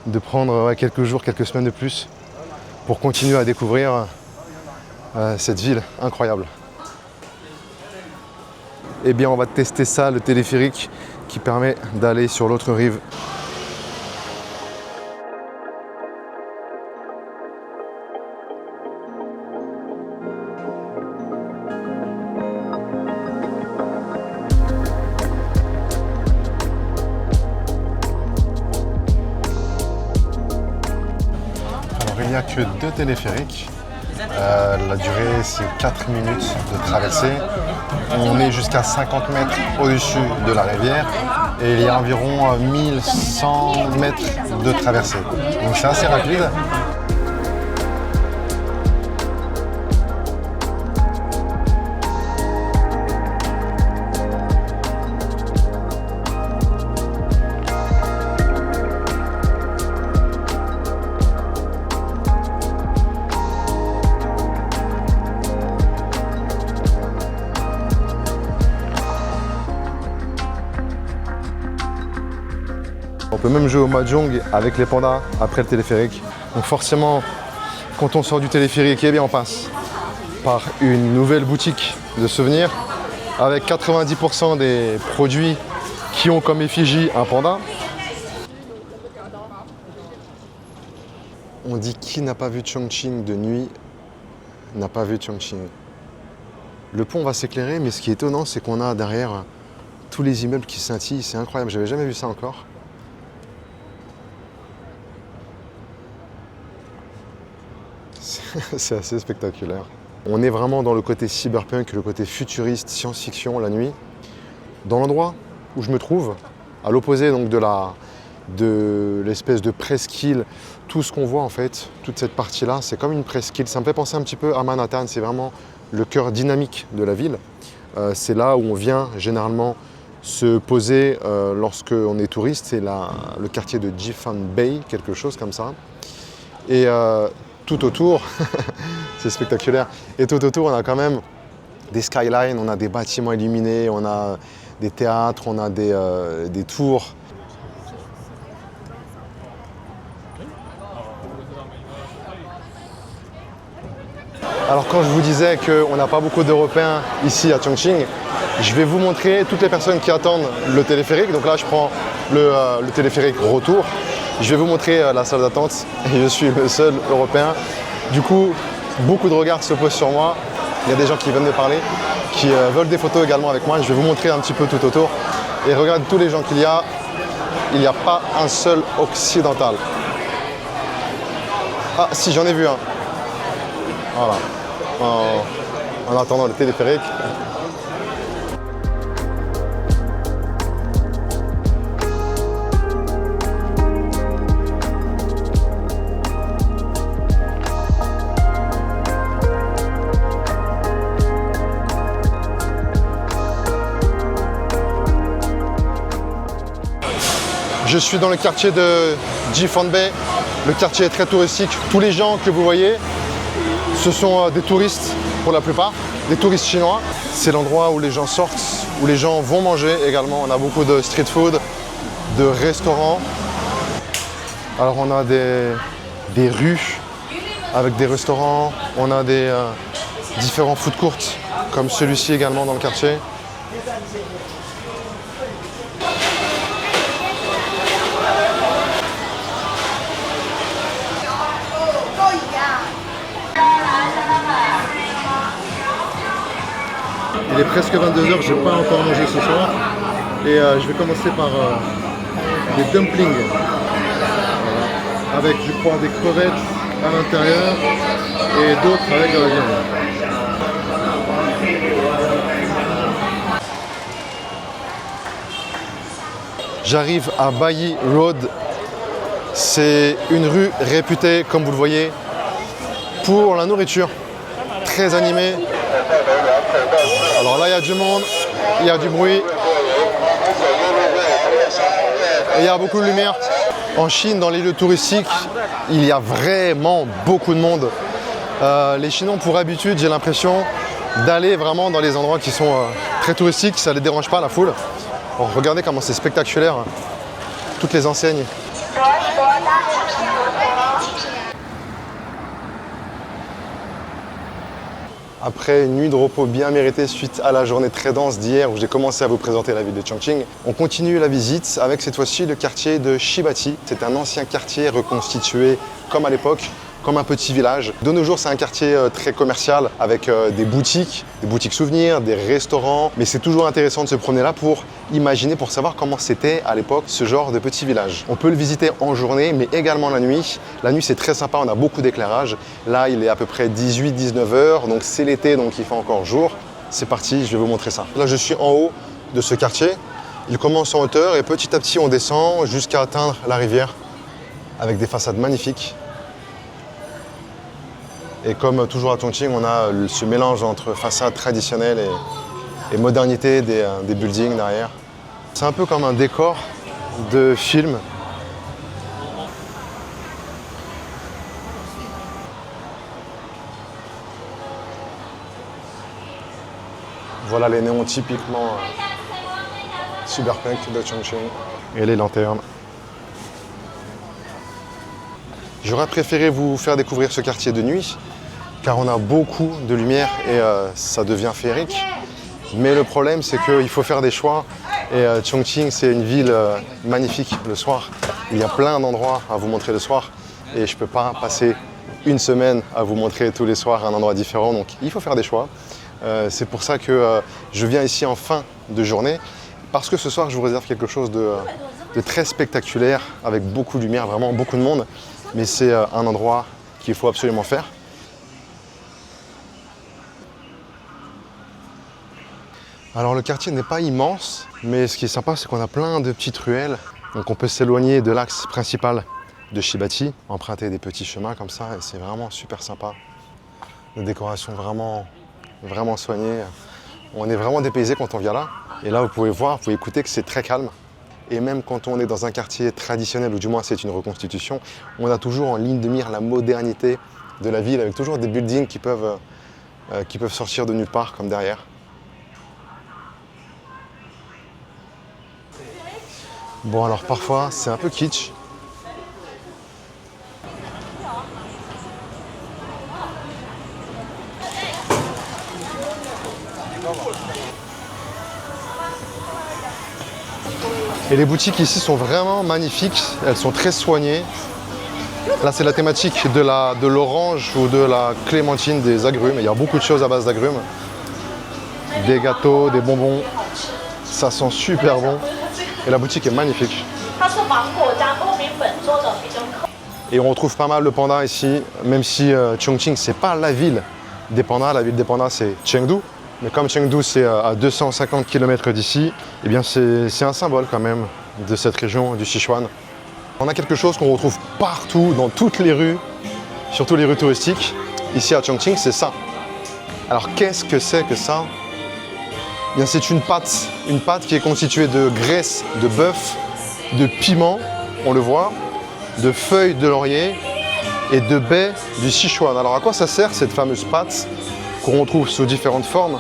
de prendre quelques jours, quelques semaines de plus pour continuer à découvrir cette ville incroyable. Eh bien, on va tester ça, le téléphérique qui permet d'aller sur l'autre rive. Il n'y a que 2 téléphériques. La durée, c'est 4 minutes de traversée. On est jusqu'à 50 mètres au-dessus de la rivière et il y a environ 1100 mètres de traversée. Donc c'est assez rapide. On peut même jouer au mahjong avec les pandas après le téléphérique. Donc forcément, quand on sort du téléphérique, eh bien on passe par une nouvelle boutique de souvenirs avec 90% des produits qui ont comme effigie un panda. On dit qui n'a pas vu Chongqing de nuit n'a pas vu Chongqing. Le pont va s'éclairer, mais ce qui est étonnant, c'est qu'on a derrière tous les immeubles qui scintillent. C'est incroyable, j'avais jamais vu ça encore. C'est assez spectaculaire. On est vraiment dans le côté cyberpunk, le côté futuriste, science-fiction la nuit. Dans l'endroit où je me trouve, à l'opposé donc de de l'espèce de presqu'île. Tout ce qu'on voit en fait, toute cette partie-là, c'est comme une presqu'île. Ça me fait penser un petit peu à Manhattan, c'est vraiment le cœur dynamique de la ville. C'est là où on vient généralement se poser lorsqu'on est touriste. C'est le quartier de Ji-Fan Bay, quelque chose comme ça. Et tout autour, c'est spectaculaire, et tout autour on a quand même des skylines, on a des bâtiments illuminés, on a des théâtres, on a des tours. Alors quand je vous disais qu'on n'a pas beaucoup d'Européens ici à Chongqing, je vais vous montrer toutes les personnes qui attendent le téléphérique. Donc là je prends le téléphérique retour. Je vais vous montrer la salle d'attente et je suis le seul Européen. Du coup, beaucoup de regards se posent sur moi. Il y a des gens qui viennent me parler, qui veulent des photos également avec moi. Je vais vous montrer un petit peu tout autour. Et regarde tous les gens qu'il y a. Il n'y a pas un seul occidental. Ah si, j'en ai vu un. Voilà. En attendant le téléphérique. Je suis dans le quartier de Ji-Fan Bay. Le quartier est très touristique. Tous les gens que vous voyez, ce sont des touristes pour la plupart, des touristes chinois. C'est l'endroit où les gens sortent, où les gens vont manger également. On a beaucoup de street food, de restaurants. Alors on a des rues avec des restaurants. On a des différents food courts, comme celui-ci également dans le quartier. Il est presque 22h, je n'ai pas encore mangé ce soir. Et je vais commencer par des dumplings. Voilà. Avec, je crois, des crevettes à l'intérieur et d'autres avec de la viande. J'arrive à Bayi Road. C'est une rue réputée, comme vous le voyez, pour la nourriture. Très animée. Alors là, il y a du monde, il y a du bruit, et il y a beaucoup de lumière. En Chine, dans les lieux touristiques, il y a vraiment beaucoup de monde. Les Chinois ont pour habitude, j'ai l'impression, d'aller vraiment dans les endroits qui sont très touristiques, ça ne les dérange pas, la foule. Alors, regardez comment c'est spectaculaire, hein. Toutes les enseignes. Après une nuit de repos bien méritée suite à la journée très dense d'hier où j'ai commencé à vous présenter la ville de Chongqing, on continue la visite avec cette fois-ci le quartier de Shibati. C'est un ancien quartier reconstitué comme à l'époque, comme un petit village. De nos jours, c'est un quartier très commercial avec des boutiques souvenirs, des restaurants. Mais c'est toujours intéressant de se promener là pour imaginer, pour savoir comment c'était à l'époque ce genre de petit village. On peut le visiter en journée, mais également la nuit. La nuit, c'est très sympa, on a beaucoup d'éclairage. Là, il est à peu près 18-19 heures, donc c'est l'été, donc il fait encore jour. C'est parti, je vais vous montrer ça. Là, je suis en haut de ce quartier. Il commence en hauteur et petit à petit, on descend jusqu'à atteindre la rivière avec des façades magnifiques. Et comme toujours à Chongqing, on a ce mélange entre façade traditionnelle et modernité des buildings derrière. C'est un peu comme un décor de film. Voilà les néons typiquement cyberpunk de Chongqing et les lanternes. J'aurais préféré vous faire découvrir ce quartier de nuit, car on a beaucoup de lumière et ça devient féerique. Mais le problème, c'est qu'il faut faire des choix. Et Chongqing, c'est une ville magnifique le soir. Il y a plein d'endroits à vous montrer le soir. Et je ne peux pas passer une semaine à vous montrer tous les soirs un endroit différent. Donc il faut faire des choix. C'est pour ça que je viens ici en fin de journée. Parce que ce soir, je vous réserve quelque chose de très spectaculaire, avec beaucoup de lumière, vraiment beaucoup de monde. Mais c'est un endroit qu'il faut absolument faire. Alors le quartier n'est pas immense, mais ce qui est sympa, c'est qu'on a plein de petites ruelles Donc on peut s'éloigner de l'axe principal de Shibati, emprunter des petits chemins comme ça, et c'est vraiment super sympa. Une décoration vraiment soignée. On est vraiment dépaysé quand on vient là. Et là, vous pouvez voir, vous pouvez écouter que c'est très calme. Et même quand on est dans un quartier traditionnel, ou du moins c'est une reconstitution, on a toujours en ligne de mire la modernité de la ville, avec toujours des buildings qui peuvent sortir de nulle part, comme derrière. Bon, alors parfois, c'est un peu kitsch. Et les boutiques ici sont vraiment magnifiques, elles sont très soignées. Là, c'est la thématique de l'orange ou de la clémentine, des agrumes. Il y a beaucoup de choses à base d'agrumes. Des gâteaux, des bonbons, ça sent super bon. Et la boutique est magnifique. Et on retrouve pas mal de pandas ici, même si Chongqing, c'est pas la ville des pandas. La ville des pandas, c'est Chengdu. Mais comme Chengdu, c'est à 250 km d'ici, eh bien c'est un symbole quand même de cette région du Sichuan. On a quelque chose qu'on retrouve partout, dans toutes les rues, surtout les rues touristiques. Ici à Chongqing, c'est ça. Alors qu'est-ce que c'est que ça? Eh bien, c'est une pâte qui est constituée de graisse de bœuf, de piment, on le voit, de feuilles de laurier et de baies du Sichuan. Alors à quoi ça sert cette fameuse pâte qu'on retrouve sous différentes formes?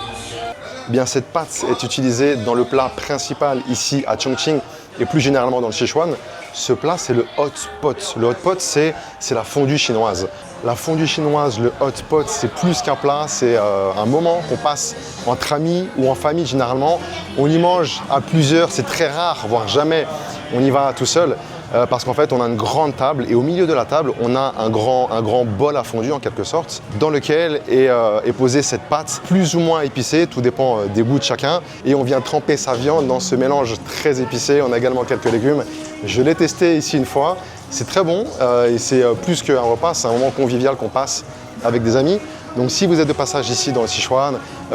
Eh bien, cette pâte est utilisée dans le plat principal ici à Chongqing et plus généralement dans le Sichuan. Ce plat, c'est le hot pot. Le hot pot, c'est la fondue chinoise. La fondue chinoise, le hot pot, c'est plus qu'un plat, c'est un moment qu'on passe entre amis ou en famille généralement. On y mange à plusieurs, c'est très rare, voire jamais on y va tout seul. Parce qu'en fait, on a une grande table et au milieu de la table, on a un grand bol à fondue en quelque sorte, dans lequel est posée cette pâte plus ou moins épicée, tout dépend des goûts de chacun. Et on vient tremper sa viande dans ce mélange très épicé. On a également quelques légumes. Je l'ai testé ici une fois, c'est très bon et c'est plus qu'un repas, c'est un moment convivial qu'on passe avec des amis. Donc si vous êtes de passage ici dans le Sichuan,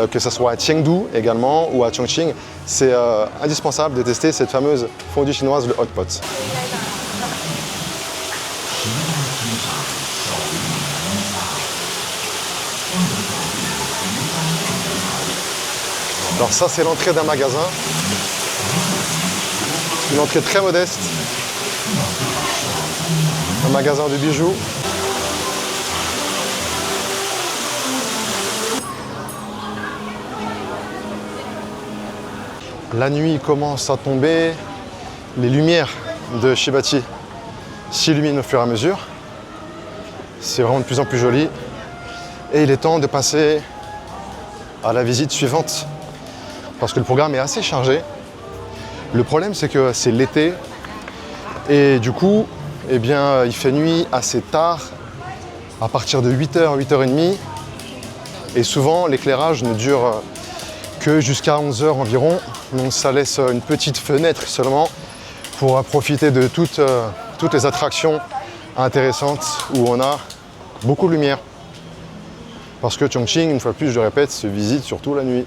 que ce soit à Chengdu également ou à Chongqing, c'est indispensable de tester cette fameuse fondue chinoise, le hot pot. Alors ça, c'est l'entrée d'un magasin. Une entrée très modeste. Un magasin de bijoux. La nuit commence à tomber. Les lumières de Shibati s'illuminent au fur et à mesure. C'est vraiment de plus en plus joli. Et il est temps de passer à la visite suivante. Parce que le programme est assez chargé. Le problème, c'est que c'est l'été. Et du coup, eh bien, il fait nuit assez tard, à partir de 8h, 8h30. Et souvent, l'éclairage ne dure que jusqu'à 11h environ. Donc ça laisse une petite fenêtre seulement pour profiter de toutes les attractions intéressantes où on a beaucoup de lumière. Parce que Chongqing, une fois de plus, je le répète, se visite surtout la nuit.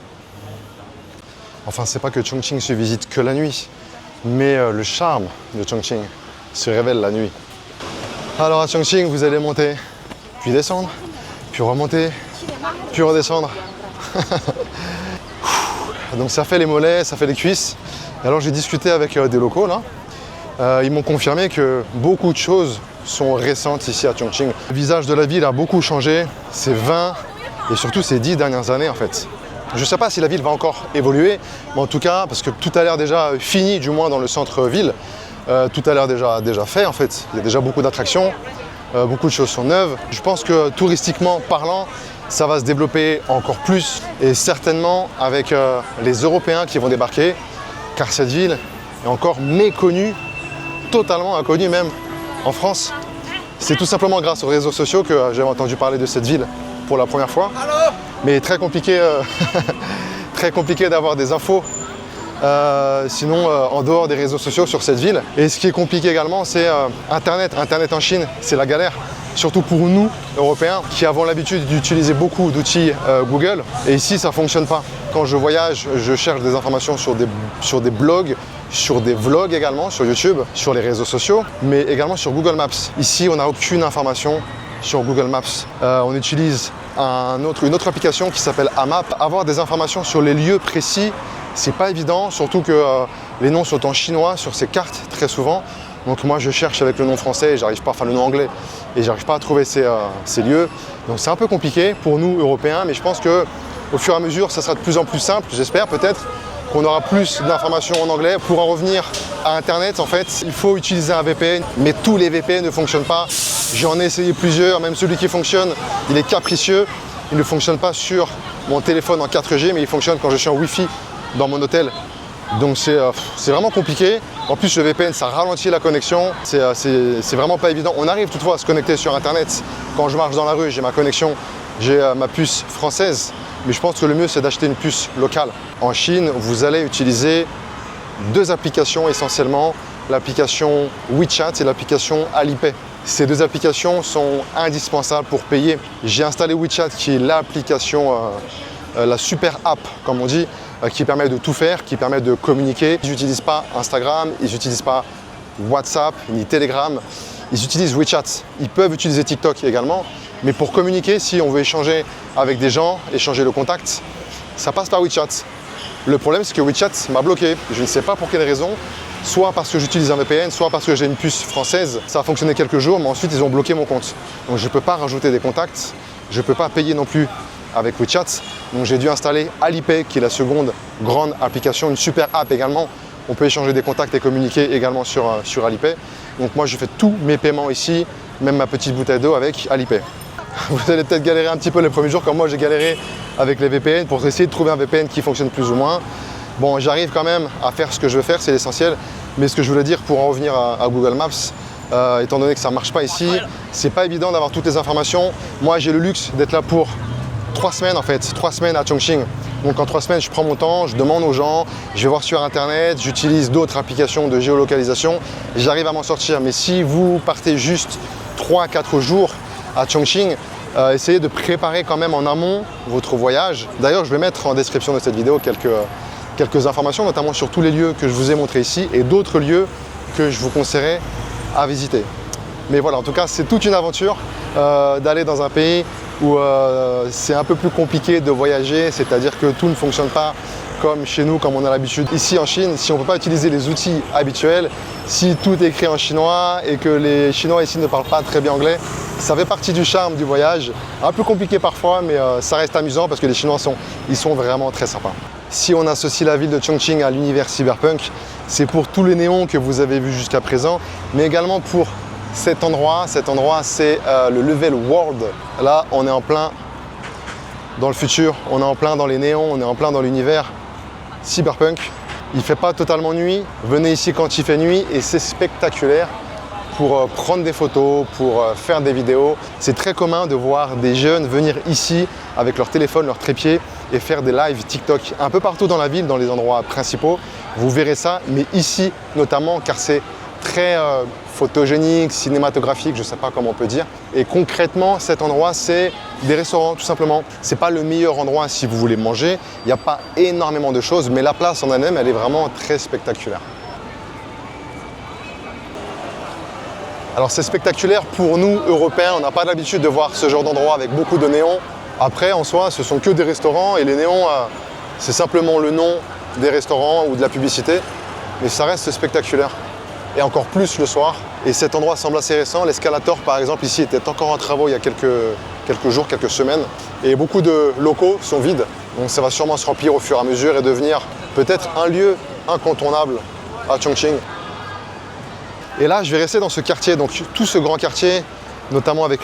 Enfin, c'est pas que Chongqing se visite que la nuit, mais le charme de Chongqing se révèle la nuit. Alors à Chongqing, vous allez monter, puis descendre, puis remonter, puis redescendre. Donc ça fait les mollets, ça fait les cuisses. Et alors j'ai discuté avec des locaux là. Ils m'ont confirmé que beaucoup de choses sont récentes ici à Chongqing. Le visage de la ville a beaucoup changé ces 20 et surtout ces 10 dernières années en fait. Je ne sais pas si la ville va encore évoluer, mais en tout cas, parce que tout a l'air déjà fini, du moins dans le centre-ville, tout a l'air déjà fait en fait. Il y a déjà beaucoup d'attractions, beaucoup de choses sont neuves. Je pense que touristiquement parlant, ça va se développer encore plus et certainement avec les Européens qui vont débarquer, car cette ville est encore méconnue, totalement inconnue même en France. C'est tout simplement grâce aux réseaux sociaux que j'ai entendu parler de cette ville pour la première fois. Mais très compliqué, très compliqué d'avoir des infos sinon en dehors des réseaux sociaux sur cette ville. Et ce qui est compliqué également, c'est Internet. Internet en Chine, c'est la galère. Surtout pour nous, Européens, qui avons l'habitude d'utiliser beaucoup d'outils Google. Et ici, ça ne fonctionne pas. Quand je voyage, je cherche des informations sur des blogs, sur des vlogs également, sur YouTube, sur les réseaux sociaux, mais également sur Google Maps. Ici, on n'a aucune information sur Google Maps. On utilise une autre application qui s'appelle AMAP. Avoir des informations sur les lieux précis, c'est pas évident, surtout que les noms sont en chinois sur ces cartes très souvent. Donc moi je cherche avec le nom français et j'arrive pas, enfin le nom anglais, et j'arrive pas à trouver ces lieux. Donc c'est un peu compliqué pour nous Européens, mais je pense que au fur et à mesure ça sera de plus en plus simple, j'espère peut-être qu'on aura plus d'informations en anglais. Pour en revenir à Internet, en fait, il faut utiliser un VPN, mais tous les VPN ne fonctionnent pas. J'en ai essayé plusieurs, même celui qui fonctionne, il est capricieux. Il ne fonctionne pas sur mon téléphone en 4G, mais il fonctionne quand je suis en Wi-Fi dans mon hôtel. Donc c'est vraiment compliqué. En plus, le VPN, ça ralentit la connexion. C'est vraiment pas évident. On arrive toutefois à se connecter sur Internet. Quand je marche dans la rue, j'ai ma connexion, j'ai ma puce française. Mais je pense que le mieux, c'est d'acheter une puce locale. En Chine, vous allez utiliser deux applications essentiellement, l'application WeChat et l'application Alipay. Ces deux applications sont indispensables pour payer. J'ai installé WeChat, qui est l'application, la super app, comme on dit, qui permet de tout faire, qui permet de communiquer. Ils n'utilisent pas Instagram, ils n'utilisent pas WhatsApp, ni Telegram. Ils utilisent WeChat. Ils peuvent utiliser TikTok également. Mais pour communiquer, si on veut échanger avec des gens, échanger le contact, ça passe par WeChat. Le problème, c'est que WeChat m'a bloqué. Je ne sais pas pour quelle raison. Soit parce que j'utilise un VPN, soit parce que j'ai une puce française. Ça a fonctionné quelques jours, mais ensuite, ils ont bloqué mon compte. Donc, je ne peux pas rajouter des contacts. Je ne peux pas payer non plus avec WeChat. Donc, j'ai dû installer Alipay, qui est la seconde grande application, une super app également. On peut échanger des contacts et communiquer également sur Alipay. Donc, moi, je fais tous mes paiements ici, même ma petite bouteille d'eau avec Alipay. Vous allez peut-être galérer un petit peu les premiers jours, comme moi j'ai galéré avec les VPN pour essayer de trouver un VPN qui fonctionne plus ou moins. Bon, j'arrive quand même à faire ce que je veux faire, c'est l'essentiel. Mais ce que je voulais dire pour en revenir à Google Maps, étant donné que ça ne marche pas ici, c'est pas évident d'avoir toutes les informations. Moi, j'ai le luxe d'être là pour 3 semaines en fait, 3 semaines à Chongqing. Donc en 3 semaines, je prends mon temps, je demande aux gens, je vais voir sur Internet, j'utilise d'autres applications de géolocalisation, et j'arrive à m'en sortir. Mais si vous partez juste 3 à 4 jours à Chongqing, essayez de préparer quand même en amont votre voyage. D'ailleurs, je vais mettre en description de cette vidéo quelques informations, notamment sur tous les lieux que je vous ai montrés ici et d'autres lieux que je vous conseillerais à visiter. Mais voilà, en tout cas, c'est toute une aventure d'aller dans un pays où c'est un peu plus compliqué de voyager, c'est-à-dire que tout ne fonctionne pas comme chez nous, comme on a l'habitude. Ici en Chine, si on ne peut pas utiliser les outils habituels, si tout est écrit en chinois et que les Chinois ici ne parlent pas très bien anglais, ça fait partie du charme du voyage. Un peu compliqué parfois, mais ça reste amusant parce que les Chinois sont vraiment très sympas. Si on associe la ville de Chongqing à l'univers cyberpunk, c'est pour tous les néons que vous avez vus jusqu'à présent, mais également pour cet endroit. Cet endroit, c'est le Level World. Là, on est en plein dans le futur, on est en plein dans les néons, on est en plein dans l'univers cyberpunk. Il ne fait pas totalement nuit. Venez ici quand il fait nuit et c'est spectaculaire pour prendre des photos, pour faire des vidéos. C'est très commun de voir des jeunes venir ici avec leur téléphone, leur trépied et faire des lives TikTok un peu partout dans la ville, dans les endroits principaux. Vous verrez ça, mais ici notamment car c'est très photogénique, cinématographique, je ne sais pas comment on peut dire. Et concrètement, cet endroit, c'est des restaurants tout simplement. Ce n'est pas le meilleur endroit si vous voulez manger. Il n'y a pas énormément de choses, mais la place en elle-même, elle est vraiment très spectaculaire. Alors c'est spectaculaire pour nous, Européens. On n'a pas l'habitude de voir ce genre d'endroit avec beaucoup de néons. Après, en soi, ce sont que des restaurants et les néons, c'est simplement le nom des restaurants ou de la publicité. Mais ça reste spectaculaire. Et encore plus le soir. Et cet endroit semble assez récent. L'escalator, par exemple, ici était encore en travaux il y a quelques jours, quelques semaines. Et beaucoup de locaux sont vides. Donc ça va sûrement se remplir au fur et à mesure et devenir peut-être un lieu incontournable à Chongqing. Et là, je vais rester dans ce quartier, donc tout ce grand quartier, notamment avec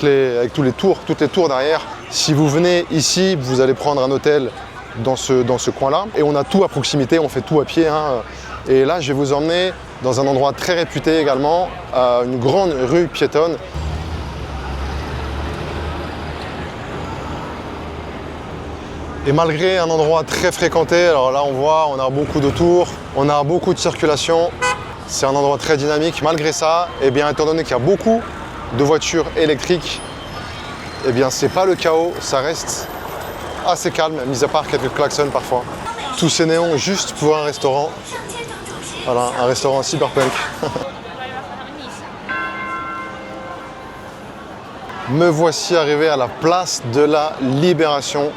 toutes les tours derrière. Si vous venez ici, vous allez prendre un hôtel dans ce coin-là. Et on a tout à proximité, on fait tout à pied. Et là, je vais vous emmener dans un endroit très réputé également, une grande rue piétonne. Et malgré un endroit très fréquenté, alors là on voit, on a beaucoup de tours, on a beaucoup de circulation. C'est un endroit très dynamique. Malgré ça, eh bien, étant donné qu'il y a beaucoup de voitures électriques, eh bien, c'est pas le chaos, ça reste assez calme, mis à part quelques klaxons parfois. Tous ces néons juste pour un restaurant. Voilà, un restaurant cyberpunk. Me voici arrivé à la place de la Libération.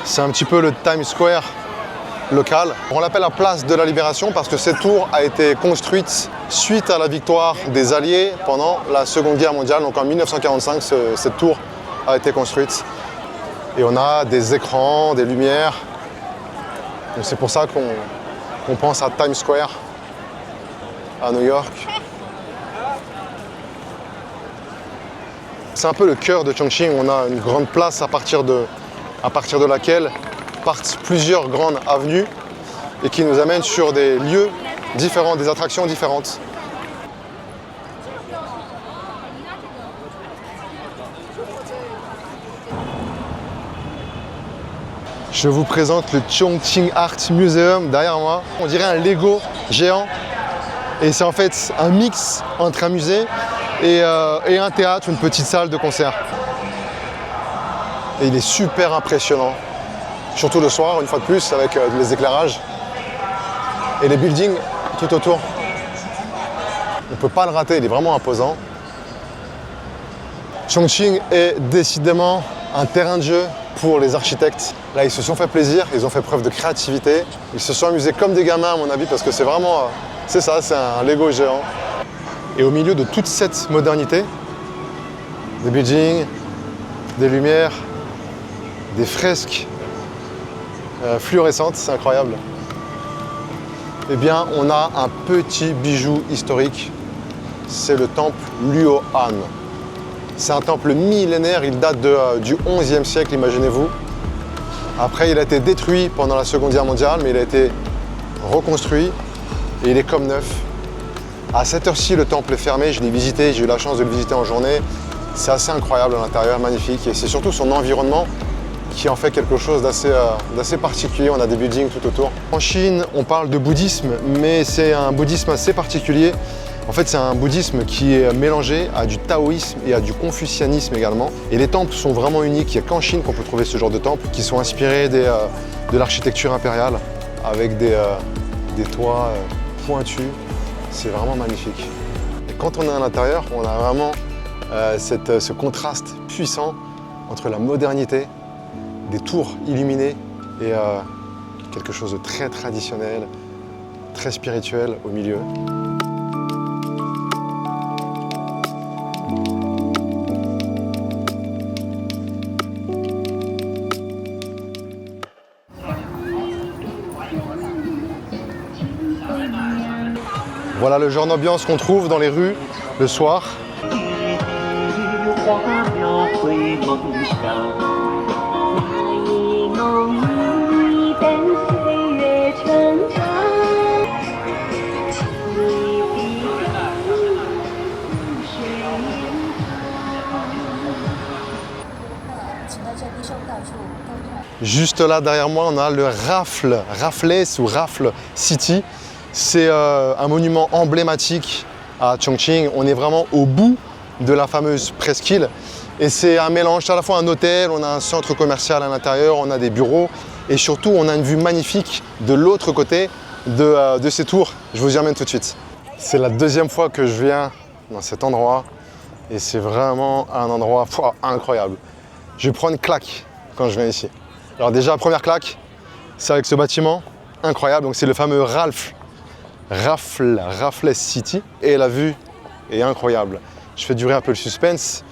C'est un petit peu le Times Square local. On l'appelle la place de la Libération parce que cette tour a été construite suite à la victoire des Alliés pendant la Seconde Guerre mondiale. Donc en 1945, cette tour a été construite. Et on a des écrans, des lumières. Donc c'est pour ça qu'on pense à Times Square, à New York. C'est un peu le cœur de Chongqing. On a une grande place à partir de laquelle partent plusieurs grandes avenues et qui nous amènent sur des lieux différents, des attractions différentes. Je vous présente le Chongqing Art Museum derrière moi. On dirait un Lego géant et c'est en fait un mix entre un musée et un théâtre, une petite salle de concert. Et il est super impressionnant, surtout le soir, une fois de plus, avec les éclairages et les buildings tout autour. On ne peut pas le rater, il est vraiment imposant. Chongqing est décidément un terrain de jeu pour les architectes. Là, ils se sont fait plaisir, ils ont fait preuve de créativité. Ils se sont amusés comme des gamins, à mon avis, parce que c'est vraiment, c'est ça, c'est un Lego géant. Et au milieu de toute cette modernité, des buildings, des lumières, des fresques fluorescentes, c'est incroyable. Eh bien, on a un petit bijou historique, c'est le temple Luohan. C'est un temple millénaire, il date du XIe siècle, imaginez-vous. Après, il a été détruit pendant la Seconde Guerre mondiale, mais il a été reconstruit et il est comme neuf. À cette heure-ci, le temple est fermé, je l'ai visité, j'ai eu la chance de le visiter en journée. C'est assez incroyable à l'intérieur, magnifique. Et c'est surtout son environnement qui en fait quelque chose d'assez particulier. On a des buildings tout autour. En Chine, on parle de bouddhisme, mais c'est un bouddhisme assez particulier. En fait, c'est un bouddhisme qui est mélangé à du taoïsme et à du confucianisme également. Et les temples sont vraiment uniques. Il n'y a qu'en Chine qu'on peut trouver ce genre de temples qui sont inspirés de l'architecture impériale avec des toits pointus. C'est vraiment magnifique. Et quand on est à l'intérieur, on a vraiment ce contraste puissant entre la modernité, des tours illuminées et quelque chose de très traditionnel, très spirituel au milieu. Voilà le genre d'ambiance qu'on trouve dans les rues le soir. Juste là derrière moi, on a le Raffles ou Raffles City. C'est un monument emblématique à Chongqing. On est vraiment au bout de la fameuse presqu'île. Et c'est un mélange, c'est à la fois un hôtel, on a un centre commercial à l'intérieur, on a des bureaux. Et surtout, on a une vue magnifique de l'autre côté de ces tours. Je vous y emmène tout de suite. C'est la deuxième fois que je viens dans cet endroit. Et c'est vraiment un endroit incroyable. Je prends une claque quand je viens ici. Alors déjà, première claque, c'est avec ce bâtiment incroyable. Donc c'est le fameux Raffles City. Et la vue est incroyable. Je fais durer un peu le suspense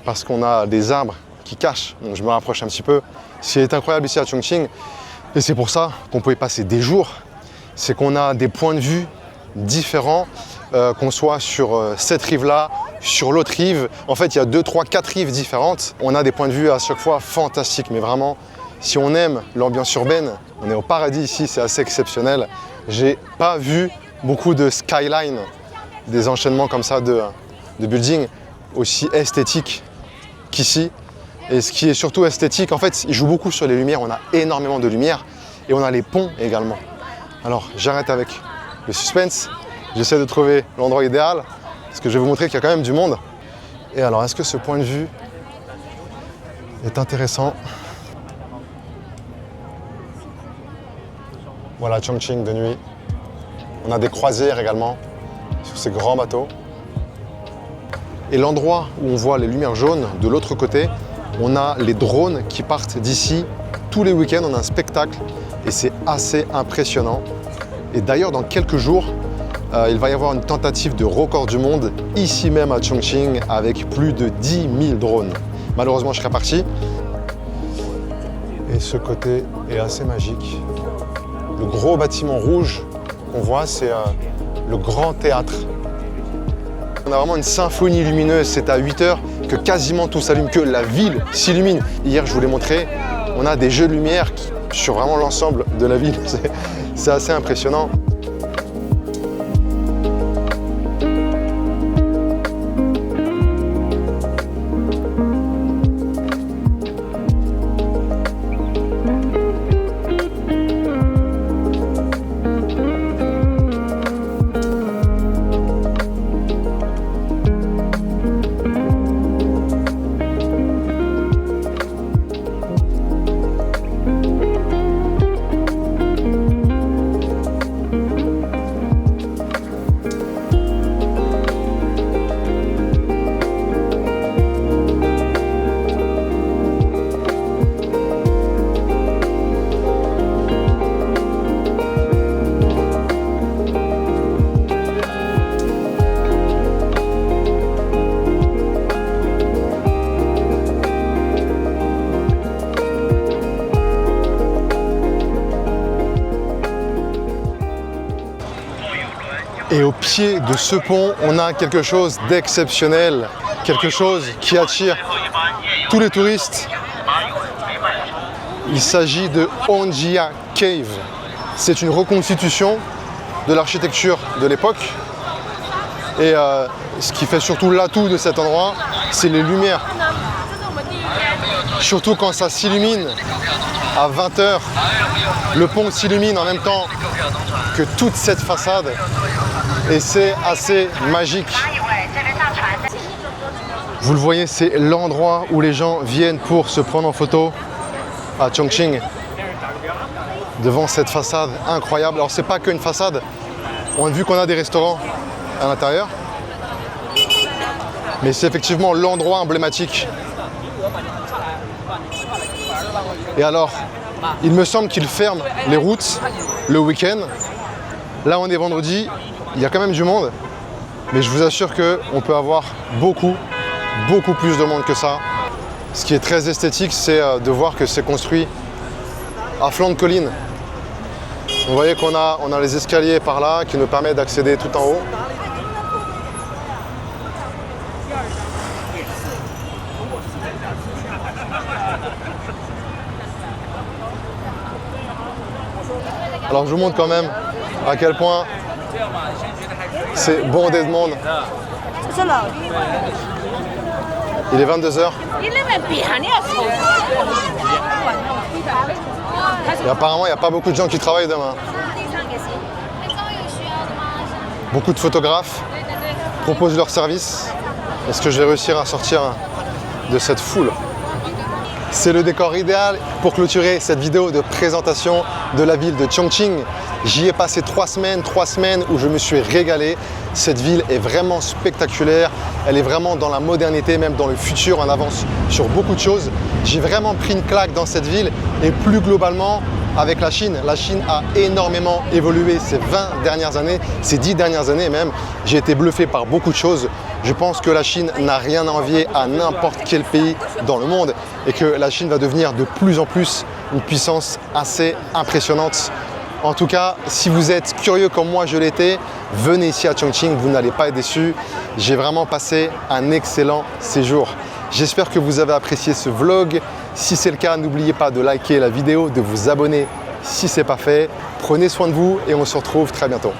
parce qu'on a des arbres qui cachent. Donc je me rapproche un petit peu. Ce qui est incroyable ici à Chongqing, et c'est pour ça qu'on peut y passer des jours, c'est qu'on a des points de vue différents, qu'on soit sur cette rive-là, sur l'autre rive. En fait, il y a 2, 3, 4 rives différentes. On a des points de vue à chaque fois fantastiques, mais vraiment, si on aime l'ambiance urbaine, on est au paradis ici, c'est assez exceptionnel. J'ai pas vu beaucoup de skyline, des enchaînements comme ça de buildings aussi esthétiques qu'ici. Et ce qui est surtout esthétique, en fait, il joue beaucoup sur les lumières. On a énormément de lumière et on a les ponts également. Alors, j'arrête avec le suspense. J'essaie de trouver l'endroit idéal parce que je vais vous montrer qu'il y a quand même du monde. Et alors, est-ce que ce point de vue est intéressant? Voilà Chongqing de nuit. On a des croisières également sur ces grands bateaux. Et l'endroit où on voit les lumières jaunes, de l'autre côté, on a les drones qui partent d'ici. Tous les week-ends, on a un spectacle et c'est assez impressionnant. Et d'ailleurs, dans quelques jours, il va y avoir une tentative de record du monde ici même à Chongqing avec plus de 10 000 drones. Malheureusement, je serai parti. Et ce côté est assez magique. Le gros bâtiment rouge qu'on voit, c'est le grand théâtre. On a vraiment une symphonie lumineuse. C'est à 8 h que quasiment tout s'allume, que la ville s'illumine. Hier, je vous l'ai montré, on a des jeux de lumière sur vraiment l'ensemble de la ville. C'est assez impressionnant. Et au pied de ce pont, on a quelque chose d'exceptionnel, quelque chose qui attire tous les touristes. Il s'agit de Ongjia Cave. C'est une reconstitution de l'architecture de l'époque. Et ce qui fait surtout l'atout de cet endroit, c'est les lumières. Surtout quand ça s'illumine à 20 h, le pont s'illumine en même temps que toute cette façade. Et c'est assez magique. Vous le voyez, c'est l'endroit où les gens viennent pour se prendre en photo à Chongqing, devant cette façade incroyable. Alors c'est pas qu'une façade, on a vu qu'on a des restaurants à l'intérieur, mais c'est effectivement l'endroit emblématique. Et alors, il me semble qu'ils ferment les routes le week-end. Là on est vendredi. Il y a quand même du monde, mais je vous assure qu'on peut avoir beaucoup plus de monde que ça. Ce qui est très esthétique, c'est de voir que c'est construit à flanc de colline. Vous voyez qu'on a les escaliers par là qui nous permettent d'accéder tout en haut. Alors je vous montre quand même à quel point c'est bondé de monde. Il est 22 h. Et apparemment, il n'y a pas beaucoup de gens qui travaillent demain. Beaucoup de photographes proposent leurs services. Est-ce que je vais réussir à sortir de cette foule? C'est le décor idéal pour clôturer cette vidéo de présentation de la ville de Chongqing. J'y ai passé 3 semaines où je me suis régalé. Cette ville est vraiment spectaculaire, elle est vraiment dans la modernité, même dans le futur, on avance sur beaucoup de choses. J'ai vraiment pris une claque dans cette ville et plus globalement avec la Chine. La Chine a énormément évolué ces 20 dernières années, ces 10 dernières années même. J'ai été bluffé par beaucoup de choses. Je pense que la Chine n'a rien à envier à n'importe quel pays dans le monde et que la Chine va devenir de plus en plus une puissance assez impressionnante. En tout cas, si vous êtes curieux comme moi je l'étais, venez ici à Chongqing, vous n'allez pas être déçus. J'ai vraiment passé un excellent séjour. J'espère que vous avez apprécié ce vlog. Si c'est le cas, n'oubliez pas de liker la vidéo, de vous abonner si ce n'est pas fait. Prenez soin de vous et on se retrouve très bientôt.